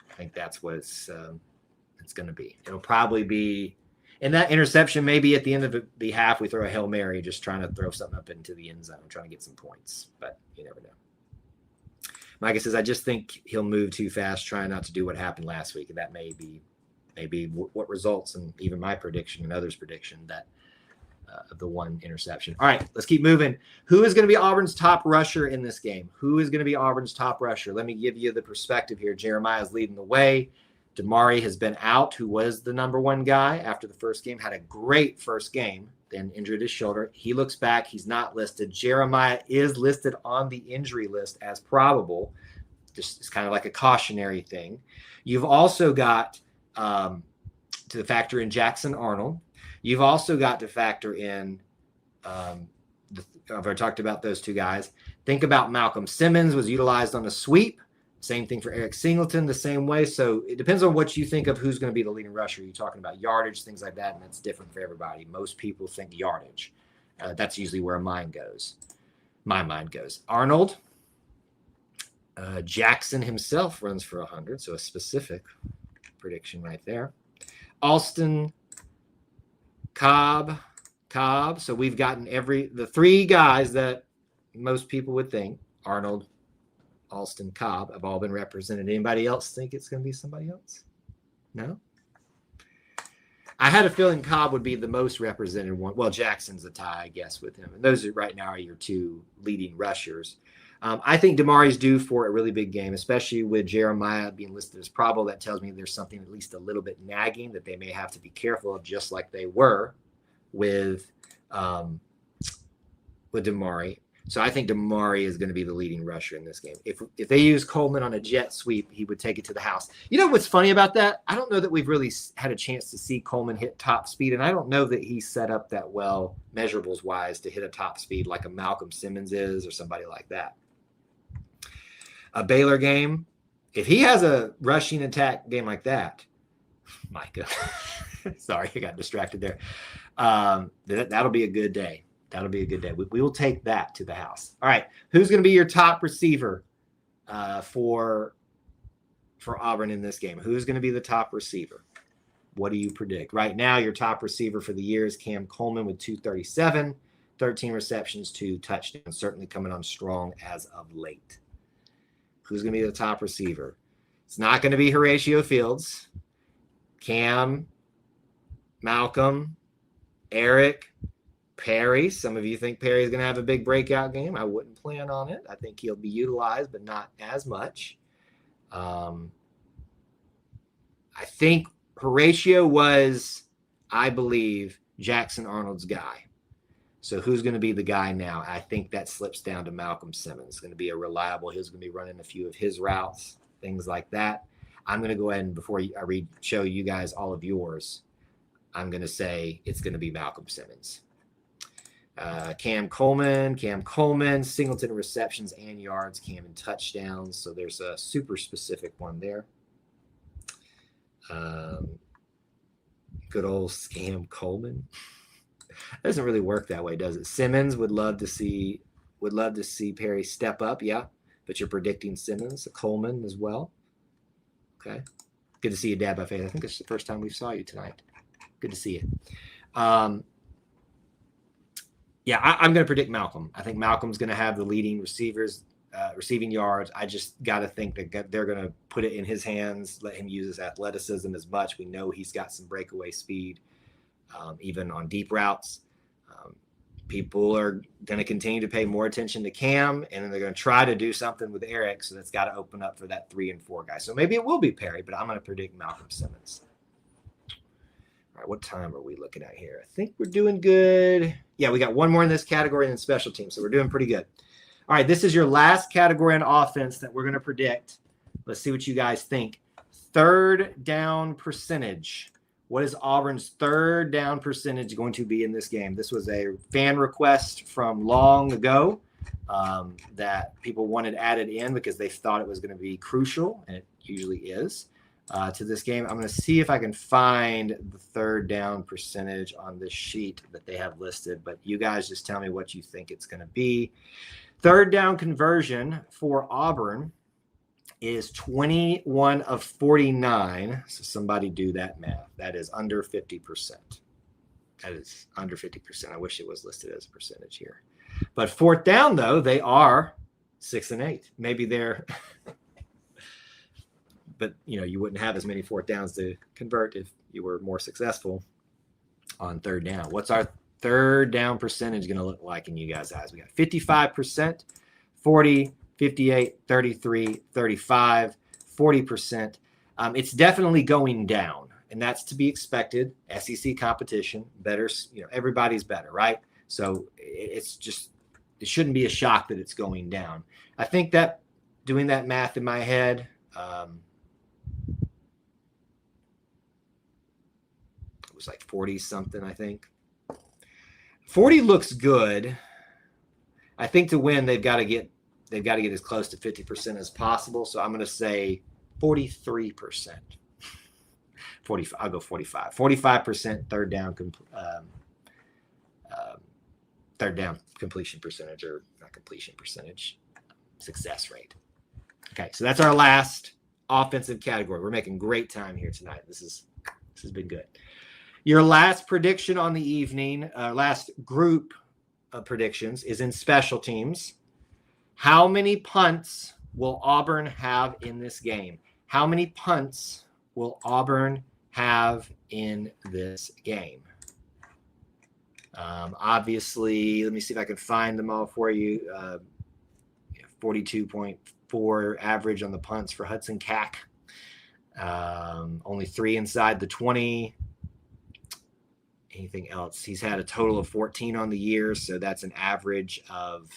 I think that's what it's going to be. It'll probably be, and that interception maybe at the end of the half we throw a Hail Mary, just trying to throw something up into the end zone, trying to get some points, but you never know. Micah says, I just think he'll move too fast, trying not to do what happened last week. And that may be what results in even my prediction and others' prediction that of the 1 interception. All right, let's keep moving. Who is going to be Auburn's top rusher in this game? Who is going to be Auburn's top rusher? Let me give you the perspective here. Jeremiah is leading the way. Damari has been out, who was the number 1 guy after the first game, had a great first game, then injured his shoulder. He looks back. He's not listed. Jeremiah is listed on the injury list as probable. Just it's kind of like a cautionary thing. You've also got to factor in Jackson Arnold. You've also got to factor in, I've talked about those 2 guys. Think about Malcolm Simmons was utilized on a sweep. Same thing for Eric Singleton, the same way. So it depends on what you think of who's going to be the leading rusher. You're talking about yardage, things like that, and that's different for everybody. Most people think yardage. That's usually where my mind goes. Arnold, Jackson himself runs for 100, so a specific prediction right there. Alston, Cobb. So we've gotten the 3 guys that most people would think, Arnold, Alston, Cobb, have all been represented. Anybody else think it's going to be somebody else? No? I had a feeling Cobb would be the most represented one. Well, Jackson's a tie, I guess, with him. And those right now are your 2 leading rushers. I think Damari's due for a really big game, especially with Jeremiah being listed as probable. That tells me there's something at least a little bit nagging that they may have to be careful of, just like they were with Damari. So I think Damari is going to be the leading rusher in this game. If they use Coleman on a jet sweep, he would take it to the house. You know what's funny about that? I don't know that we've really had a chance to see Coleman hit top speed, and I don't know that he's set up that well, measurables-wise, to hit a top speed like a Malcolm Simmons is or somebody like that. A Baylor game, if he has a rushing attack game like that, Micah, sorry, I got distracted there. That'll be a good day. That'll be a good day. We will take that to the house. All right. Who's going to be your top receiver for Auburn in this game? Who's going to be the top receiver? What do you predict? Right now, your top receiver for the year is Cam Coleman with 237, 13 receptions, 2 touchdowns, certainly coming on strong as of late. Who's going to be the top receiver? It's not going to be Horatio Fields, Cam, Malcolm, Eric, Perry. Some of you think Perry is going to have a big breakout game. I wouldn't plan on it. I think he'll be utilized, but not as much. I think Horatio was, I believe, Jackson Arnold's guy. So who's going to be the guy now? I think that slips down to Malcolm Simmons. It's going to be a reliable. He's going to be running a few of his routes, things like that. I'm going to go ahead and before I show you guys all of yours, I'm going to say it's going to be Malcolm Simmons. Cam Coleman, Singleton receptions and yards, Cam and touchdowns. So there's a super specific one there. Good old Cam Coleman. Doesn't really work that way, does it? Simmons would love to see Perry step up, yeah. But you're predicting Simmons, Coleman as well. Okay. Good to see you, Dad by Faith. I think it's the first time we saw you tonight. Good to see you. I'm going to predict Malcolm. I think Malcolm's going to have the leading receiving yards. I just got to think that they're going to put it in his hands, let him use his athleticism as much. We know he's got some breakaway speed, even on deep routes. People are going to continue to pay more attention to Cam, and then they're going to try to do something with Eric, so that's got to open up for that 3 and 4 guy. So maybe it will be Perry, but I'm going to predict Malcolm Simmons. All right, what time are we looking at here? I think we're doing good. Yeah, we got one more in this category and then special teams, so we're doing pretty good. All right, this is your last category on offense that we're going to predict. Let's see what you guys think. third down percentage. What is Auburn's third down percentage going to be in this game? This was a fan request from long ago that people wanted added in because they thought it was going to be crucial, and it usually is, to this game. I'm going to see if I can find the third down percentage on this sheet that they have listed, but you guys just tell me what you think it's going to be. Third down conversion for Auburn is 21 of 49. So somebody do that math. That is under 50%. That is under 50%. I wish it was listed as a percentage here. But fourth down, though, they are 6 and 8. Maybe they're but you wouldn't have as many fourth downs to convert if you were more successful on third down. What's our third down percentage going to look like in you guys' eyes? We got 55%, 40, 58, 33, 35, 40%. It's definitely going down, and that's to be expected. SEC competition, better, everybody's better, right? So it shouldn't be a shock that it's going down. I think that doing that math in my head, it was like 40 something, I think. 40 looks good. I think to win, they've got to get as close to 50% as possible. So I'm going to say 43%. 45. I'll go 45. 45% third down completion percentage, or not completion percentage, success rate. Okay, so that's our last offensive category. We're making great time here tonight. This has been good. Your last prediction on the evening, last group of predictions, is in special teams. How many punts will Auburn have in this game? How many punts will Auburn have in this game? Obviously, let me see if I can find them all for you. 42.4 average on the punts for Hudson Cack. Only 3 inside the 20. Anything else? He's had a total of 14 on the year, so that's an average of,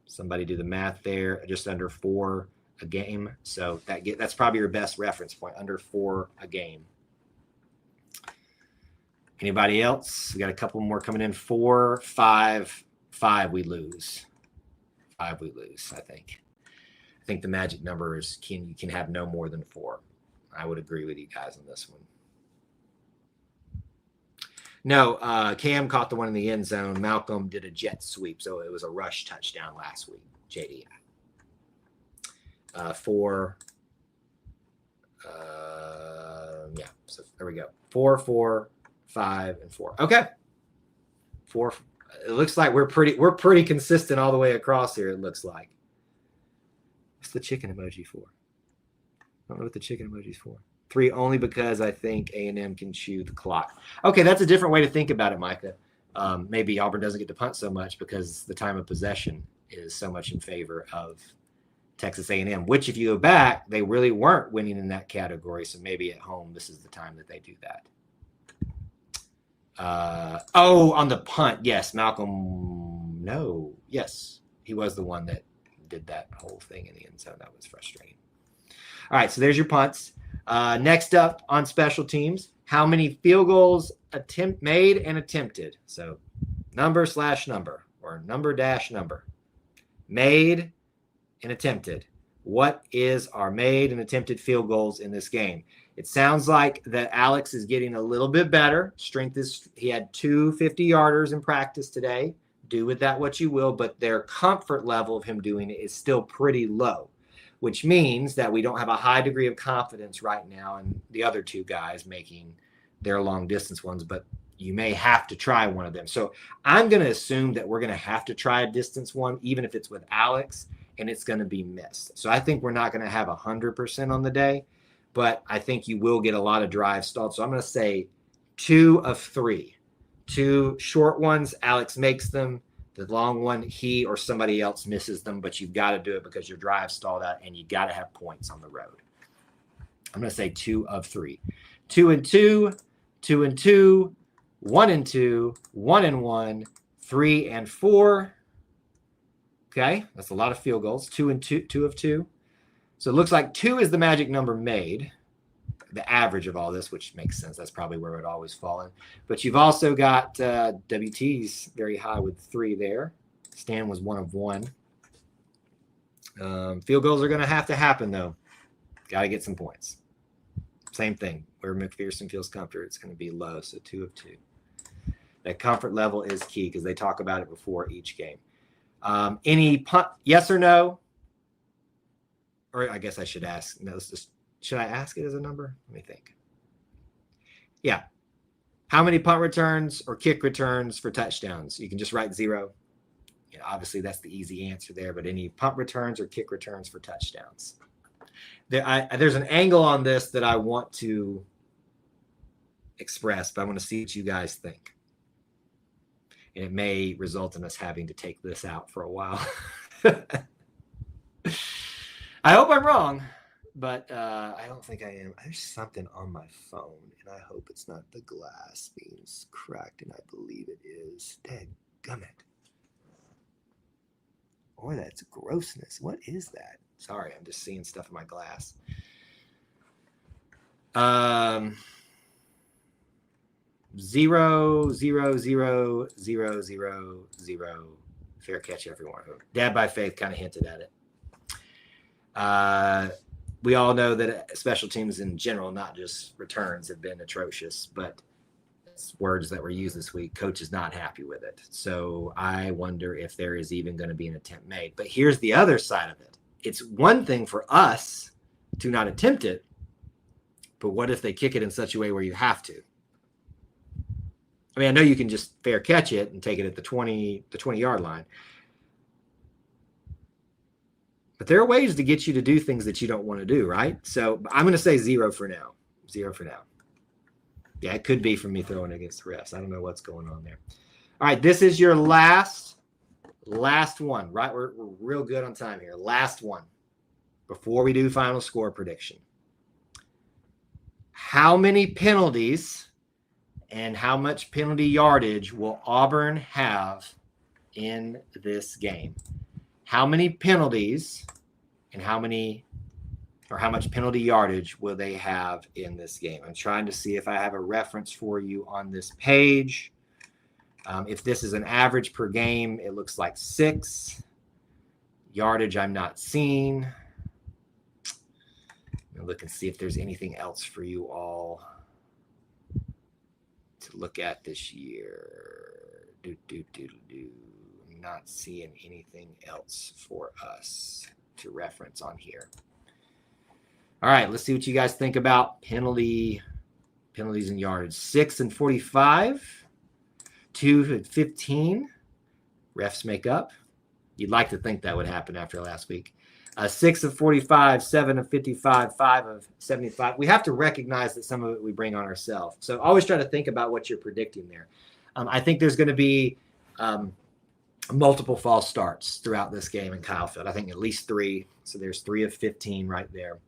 somebody do the math there, just under 4 a game. So that's probably your best reference point, under 4 a game. Anybody else? We got a couple more coming in. 4, 5, 5 we lose. 5 we lose, I think. I think the magic number is you can have no more than 4. I would agree with you guys on this one. No, Cam caught the one in the end zone. Malcolm did a jet sweep, so it was a rush touchdown last week. JD. 4. Yeah, so there we go. 4, 4, 5, and 4. Okay. 4. It looks like we're pretty consistent all the way across here, it looks like. What's the chicken emoji for? I don't know what the chicken emoji is for. 3 only because I think A&M can chew the clock. Okay, that's a different way to think about it, Micah. Maybe Auburn doesn't get to punt so much because the time of possession is so much in favor of Texas A&M, which if you go back, they really weren't winning in that category. So maybe at home, this is the time that they do that. On the punt, yes, Malcolm, no, yes, he was the one that did that whole thing in the end zone. That was frustrating. All right, so there's your punts. Next up on special teams, how many field goals made and attempted? So number/number or number-number. Made and attempted. What is our made and attempted field goals in this game? It sounds like that Alex is getting a little bit better. He had 2 50-yarders in practice today. Do with that what you will, but their comfort level of him doing it is still pretty low, which means that we don't have a high degree of confidence right now in the other 2 guys making their long distance ones, but you may have to try one of them. So I'm going to assume that we're going to have to try a distance one, even if it's with Alex, and it's going to be missed. So I think we're not going to have 100% on the day, but I think you will get a lot of drives stalled. So I'm going to say 2 of 3. 2 short ones, Alex makes them. The long one, he or somebody else misses them, but you've got to do it because your drive stalled out and you got to have points on the road. I'm going to say 2 of 3. 2 and 2, 2 and 2, 1 and 2, 1 and 1, 3 and 4. Okay, that's a lot of field goals. 2 and 2, 2 of 2. So it looks like 2 is the magic number made. the average of all this, which makes sense. That's probably where it always fallen. But you've also got WT's very high with 3 there. Stan was 1 of 1. Field goals are going to happen, though. Got to get some points. Same thing. Where McPherson feels comfortable, it's going to be low, so 2 of 2. That comfort level is key because they talk about it before each game. Any punt, yes or no? Or I guess I should ask. No, should I ask it as a number? Let me think. Yeah. How many punt returns or kick returns for touchdowns? You can just write 0. Obviously, that's the easy answer there. But any punt returns or kick returns for touchdowns? There's an angle on this that I want to express, but I want to see what you guys think. And it may result in us having to take this out for a while. I hope I'm wrong, but I don't think I am. There's something on my phone, and I hope it's not the glass being cracked, and I believe it is. Dadgummit. Boy, that's grossness. What is that? Sorry, I'm just seeing stuff in my glass. 0, 0, 0, 0, 0, 0. Fair catch, everyone. Dad by Faith kind of hinted at it. We all know that special teams in general, not just returns, have been atrocious, but it's words that were used this week. Coach is not happy with it. So I wonder if there is even going to be an attempt made. But here's the other side of it. It's one thing for us to not attempt it, but what if they kick it in such a way where you have to? I mean, I know you can just fair catch it and take it at the 20-yard line. But there are ways to get you to do things that you don't want to do, right? So I'm going to say 0 for now. 0 for now. Yeah, it could be from me throwing against the refs. I don't know what's going on there. All right, this is your last one, right? We're real good on time here. Last one before we do final score prediction. How many penalties and how much penalty yardage will Auburn have in this game? How many penalties and how much penalty yardage will they have in this game? I'm trying to see if I have a reference for you on this page. If this is an average per game, it looks like 6. Yardage I'm not seeing. I'm look and see if there's anything else for you all to look at this year. I'm not seeing anything else for us to reference on here. All right, let's see what you guys think about penalties and yardage. 6 and 45, 2 and 15. Refs make up. You'd like to think that would happen after last week. 6 of 45, 7 of 55, 5 of 75. We have to recognize that some of it we bring on ourselves. So always try to think about what you're predicting there. I think there's going to be multiple false starts throughout this game in Kylefield. I think at least 3. So there's 3 of 15 right there.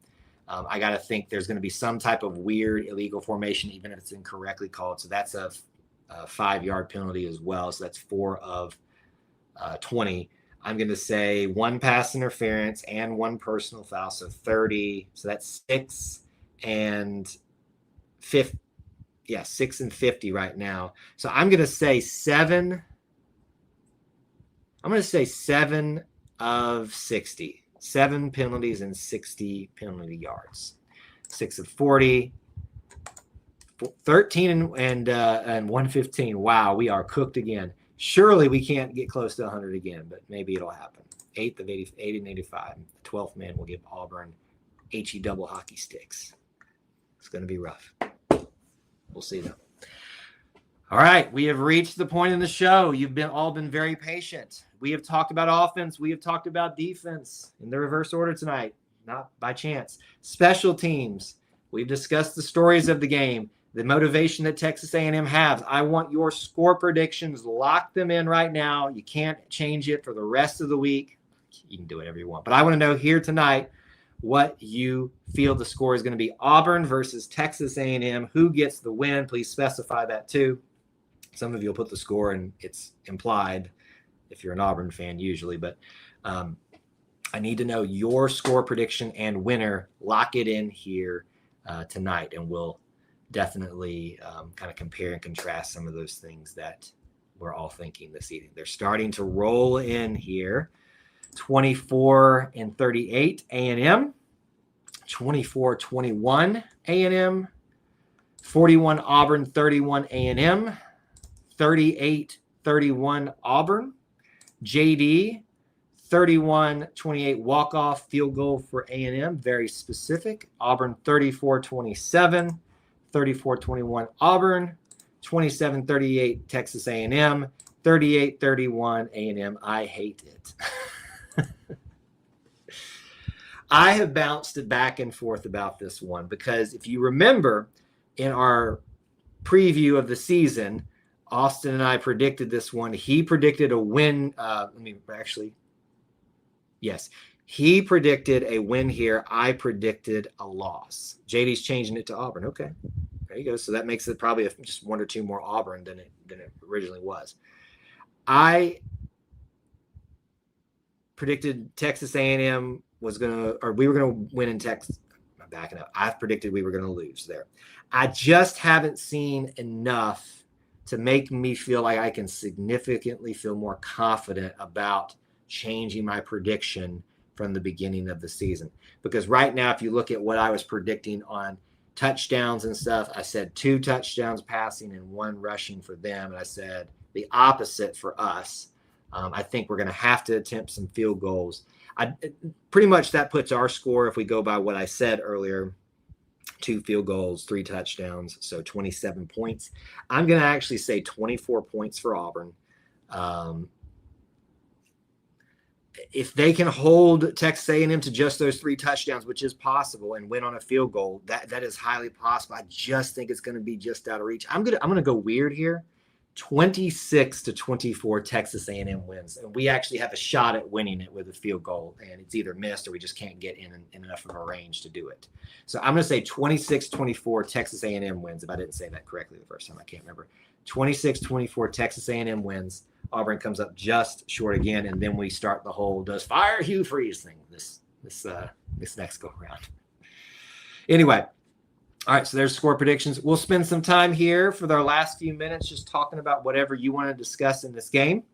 I got to think there's going to be some type of weird illegal formation, even if it's incorrectly called. So that's a 5-yard penalty as well. So that's 4 of 20. I'm going to say 1 pass interference and 1 personal foul. So 30. So that's 6 and 50. Yeah, 6 and 50 right now. So I'm going to say 7. I'm going to say 7 of 60. 7 penalties and 60 penalty yards. 6 of 40. 13 and 115. Wow, we are cooked again. Surely we can't get close to 100 again, but maybe it'll happen. 8 and 85. The 12th man will give Auburn HE double hockey sticks. It's going to be rough. We'll see though. All right, we have reached the point in the show. You've all been very patient. We have talked about offense. We have talked about defense in the reverse order tonight, not by chance. Special teams. We've discussed the stories of the game, the motivation that Texas A&M has. I want your score predictions. Lock them in right now. You can't change it for the rest of the week. You can do whatever you want. But I want to know here tonight what you feel the score is going to be. Auburn versus Texas A&M. Who gets the win? Please specify that too. Some of you will put the score, and it's implied if you're an Auburn fan usually. But I need to know your score prediction and winner. Lock it in here tonight, and we'll definitely kind of compare and contrast some of those things that we're all thinking this evening. They're starting to roll in here. 24-38 A&M, 24-21 A&M, 41 Auburn, 31 A&M, 38-31 Auburn, JD 31-28 walk-off field goal for A&M, very specific. Auburn 34-27, 34-21 Auburn, 27-38 Texas A&M, 38-31 A&M. I hate it. I have bounced it back and forth about this one because if you remember in our preview of the season, Austin and I predicted this one. He predicted a win. He predicted a win here. I predicted a loss. JD's changing it to Auburn. Okay, there you go. So that makes it probably just one or two more Auburn than it originally was. I predicted Texas A&M we were going to win in Texas. I'm backing up. I've predicted we were going to lose there. I just haven't seen enough to make me feel like I can significantly feel more confident about changing my prediction from the beginning of the season. Because right now, if you look at what I was predicting on touchdowns and stuff, I said 2 touchdowns passing and 1 rushing for them. And I said the opposite for us. I think we're going to have to attempt some field goals. Pretty much that puts our score, if we go by what I said earlier, 2 field goals, 3 touchdowns, so 27 points. I'm going to actually say 24 points for Auburn. If they can hold Texas A&M to just those 3 touchdowns, which is possible, and win on a field goal, that is highly possible. I just think it's going to be just out of reach. I'm gonna go weird here. 26-24 Texas A&M wins, and we actually have a shot at winning it with a field goal, and it's either missed or we just can't get in enough of a range to do it. So I'm going to say 26-24 Texas A&M wins. If I didn't say that correctly the first time, I can't remember. 26-24 Texas A&M wins. Auburn comes up just short again, and then we start the whole does fire Hugh Freeze thing this next go around. Anyway. All right, so there's score predictions. We'll spend some time here for our last few minutes just talking about whatever you want to discuss in this game.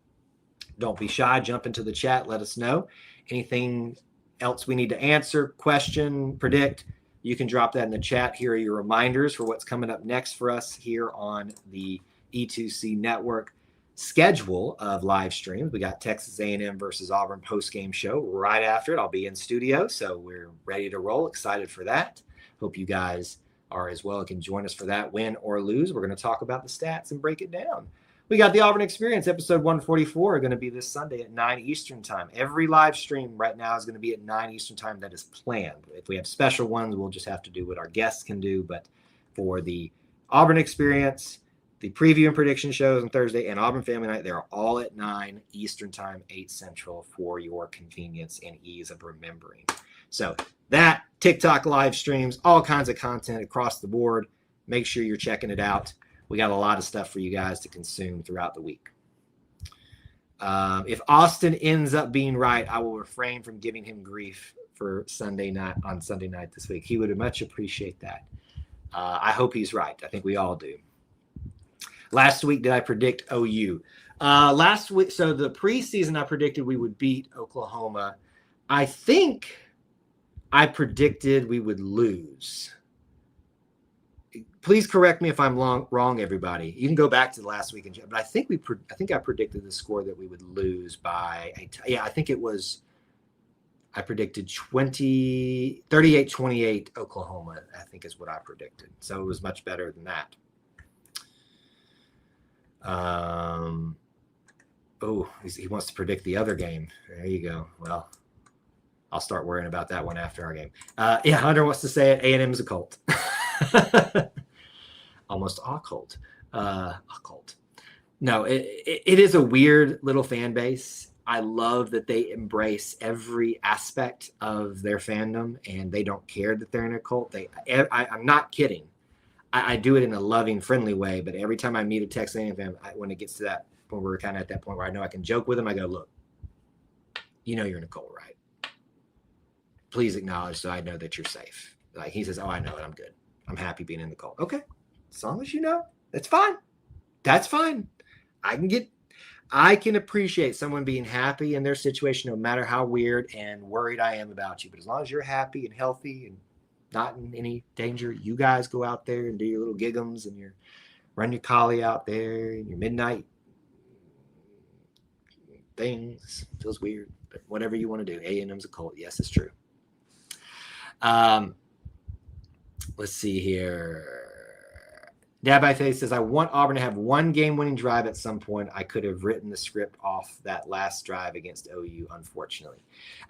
Don't be shy. Jump into the chat. Let us know. Anything else we need to answer, question, predict, you can drop that in the chat. Here are your reminders for what's coming up next for us here on the E2C Network schedule of live streams. We got Texas A&M versus Auburn post-game show right after it. I'll be in studio, so we're ready to roll. Excited for that. Hope you guys are as well. Can join us for that, win or lose. We're going to talk about the stats and break it down. We got the Auburn Experience, episode 144, going to be this Sunday at 9 Eastern time. Every live stream right now is going to be at 9 Eastern time. That is planned. If we have special ones, we'll just have to do what our guests can do. But for the Auburn Experience, the preview and prediction shows on Thursday, and Auburn Family Night, they're all at 9 Eastern time, 8 Central for your convenience and ease of remembering. So that, TikTok live streams, all kinds of content across the board. Make sure you're checking it out. We got a lot of stuff for you guys to consume throughout the week. If Austin ends up being right, I will refrain from giving him grief for Sunday night this week. He would much appreciate that. I hope he's right. I think we all do. Last week, did I predict OU? Last week, so the preseason, I predicted we would beat Oklahoma. I think I predicted we would lose. Please correct me if I'm wrong, everybody. You can go back to the last week, but I think I predicted the score that we would lose by. I think it was. I predicted 38-28 Oklahoma. I think is what I predicted. So it was much better than that. He wants to predict the other game. There you go. Well, I'll start worrying about that one after our game. Hunter wants to say it. A&M is a cult. Almost a cult. No, it is a weird little fan base. I love that they embrace every aspect of their fandom, and they don't care that they're in a cult. I'm not kidding. I do it in a loving, friendly way, but every time I meet a Texas A&M fan, when it gets to that point, we're kind of at that point where I know I can joke with them. I go, look, you know you're in a cult, right? Please acknowledge so I know that you're safe. Like he says, oh, I know it. I'm good. I'm happy being in the cult. Okay. As long as you know, that's fine. That's fine. I can appreciate someone being happy in their situation, no matter how weird and worried I am about you. But as long as you're happy and healthy and not in any danger, you guys go out there and do your little gigums and run your collie out there and your midnight things. Feels weird, but whatever you want to do. A&M's a cult. Yes, it's true. Let's see here. Dad by Faith says, I want Auburn to have one game-winning drive at some point. I could have written the script off that last drive against OU, unfortunately.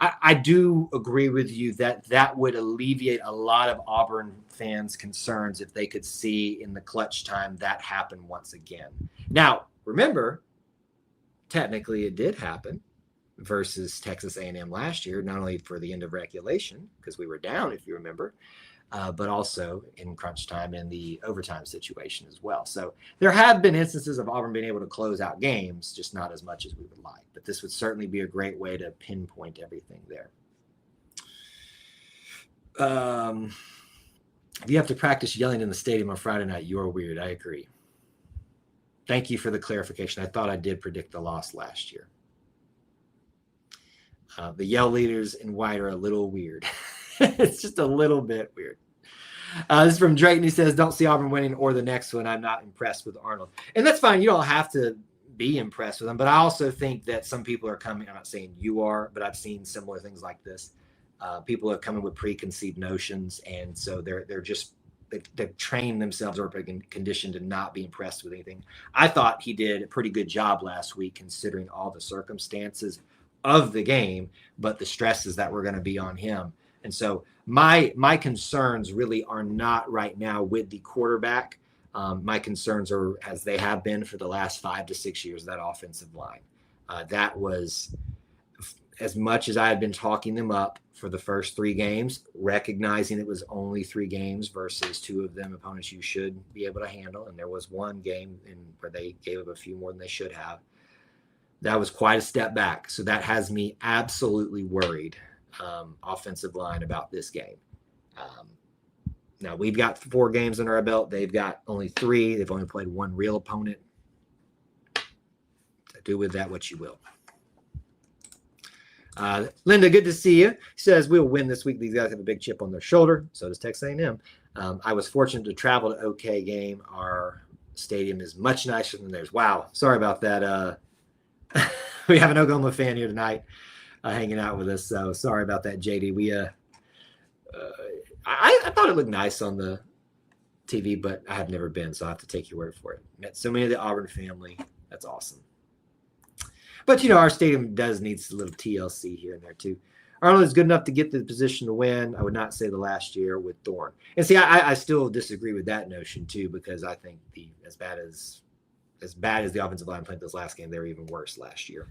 I do agree with you that would alleviate a lot of Auburn fans' concerns if they could see in the clutch time that happen once again. Now, remember, technically it did happen versus Texas A&M last year, not only for the end of regulation, because we were down, if you remember, but also in crunch time and the overtime situation as well. So there have been instances of Auburn being able to close out games, just not as much as we would like. But this would certainly be a great way to pinpoint everything there. If you have to practice yelling in the stadium on Friday night, you're weird. I agree. Thank you for the clarification. I thought I did predict the loss last year. The yell leaders in white are a little weird. It's just a little bit weird. This is from Drayton. He says, don't see Auburn winning or the next one. I'm not impressed with Arnold. And that's fine. You don't have to be impressed with him. But I also think that some people are coming. I'm not saying you are, but I've seen similar things like this. People are coming with preconceived notions. And so they've trained themselves or been conditioned to not be impressed with anything. I thought he did a pretty good job last week considering all the circumstances of the game, but the stresses that were going to be on him. And so my concerns really are not right now with the quarterback. My concerns are, as they have been for the last 5 to 6 years, that offensive line. That was, as much as I had been talking them up for the first 3 games, recognizing it was only 3 games versus 2 of them opponents you should be able to handle. And there was one game where they gave up a few more than they should have. That was quite a step back. So that has me absolutely worried. Offensive line about this game. Now we've got 4 games under our belt. They've got only 3. They've only played 1 real opponent. Do with that what you will. Linda, good to see you. She says we'll win this week. These guys have a big chip on their shoulder. So does Texas A&M. I was fortunate to travel to OK game. Our stadium is much nicer than theirs. Wow. Sorry about that. We have an Oklahoma fan here tonight. Hanging out with us, so sorry about that, JD. I thought it looked nice on the TV, but I have never been, so I have to take your word for it. Met so many of the Auburn family. That's awesome. But our stadium does need a little TLC here and there too. Arnold is good enough to get the position to win. I would not say the last year with Thorne. And see, I still disagree with that notion too, because I think as bad as the offensive line played this last game, they were even worse last year.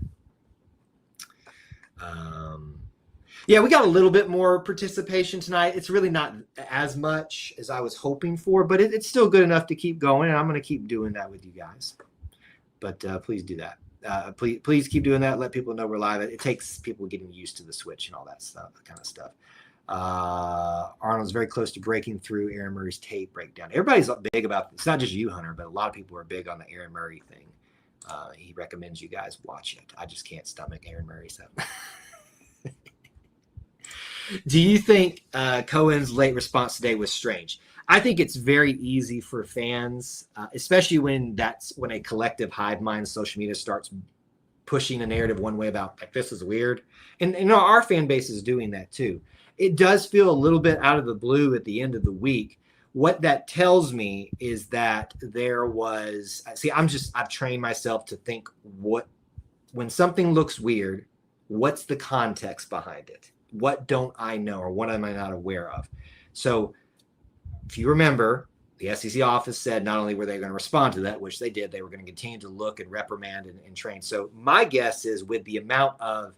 We got a little bit more participation tonight. It's really not as much as I was hoping for, but it's still good enough to keep going, and I'm going to keep doing that with you guys. But please do that. Please keep doing that. Let people know we're live. It takes people getting used to the switch and all that stuff, kind of stuff. Arnold's very close to breaking through Aaron Murray's tape breakdown. Everybody's big about it's not just you, Hunter, but a lot of people are big on the Aaron Murray thing. He recommends you guys watch it. I just can't stomach Aaron Murray stuff. Do you think Cohen's late response today was strange? I think it's very easy for fans, especially when a collective hive mind social media starts pushing a narrative one way about like this is weird. And our fan base is doing that too. It does feel a little bit out of the blue at the end of the week. What that tells me is that I've trained myself to think when something looks weird, what's the context behind it? What don't I know or what am I not aware of? So if you remember, the SEC office said not only were they going to respond to that, which they did, they were going to continue to look and reprimand and train. So my guess is with the amount of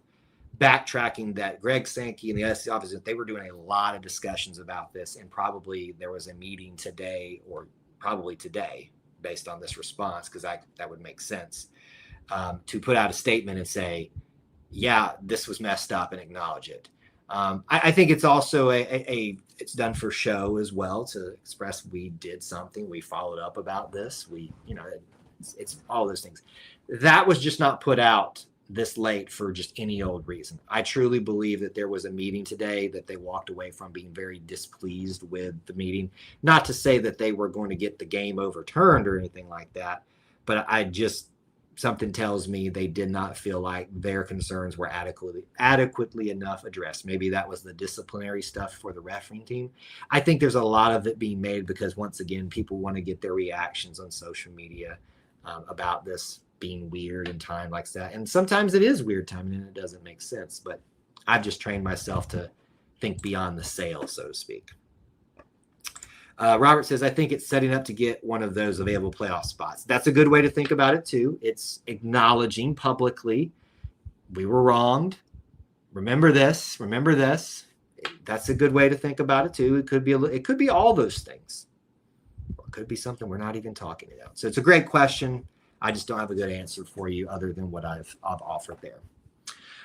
backtracking that Greg Sankey and the SEC office, they were doing a lot of discussions about this, and probably there was a meeting today or probably today based on this response, because that would make sense, to put out a statement and say, yeah, this was messed up and acknowledge it. I think it's also it's done for show as well, to express we did something, we followed up about this, it's all those things. That was just not put out this late for just any old reason. I truly believe that there was a meeting today that they walked away from being very displeased with the meeting. Not to say that they were going to get the game overturned or anything like that, but something tells me they did not feel like their concerns were adequately enough addressed. Maybe that was the disciplinary stuff for the refereeing team. I think there's a lot of it being made because, once again, people want to get their reactions on social media about this being weird and time like that. And sometimes it is weird time and it doesn't make sense. But I've just trained myself to think beyond the sale, so to speak. Robert says, I think it's setting up to get one of those available playoff spots. That's a good way to think about it, too. It's acknowledging publicly we were wronged. Remember this. That's a good way to think about it, too. It could be all those things. Or it could be something we're not even talking about. So it's a great question. I just don't have a good answer for you other than what I've offered there.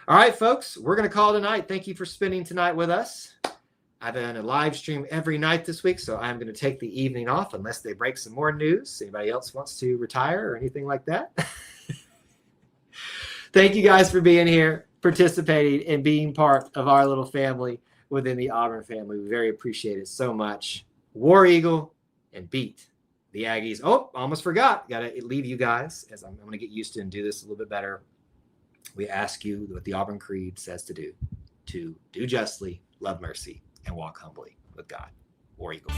All right, folks, we're going to call tonight. Thank you for spending tonight with us. I've done a live stream every night this week, so I'm going to take the evening off unless they break some more news. Anybody else wants to retire or anything like that? Thank you guys for being here, participating, and being part of our little family within the Auburn family. We very appreciate it so much. War Eagle and beat the Aggies. Oh, almost forgot. Got to leave you guys, as I'm going to get used to and do this a little bit better. We ask you what the Auburn Creed says to do justly, love mercy, and walk humbly with God. War Eagle.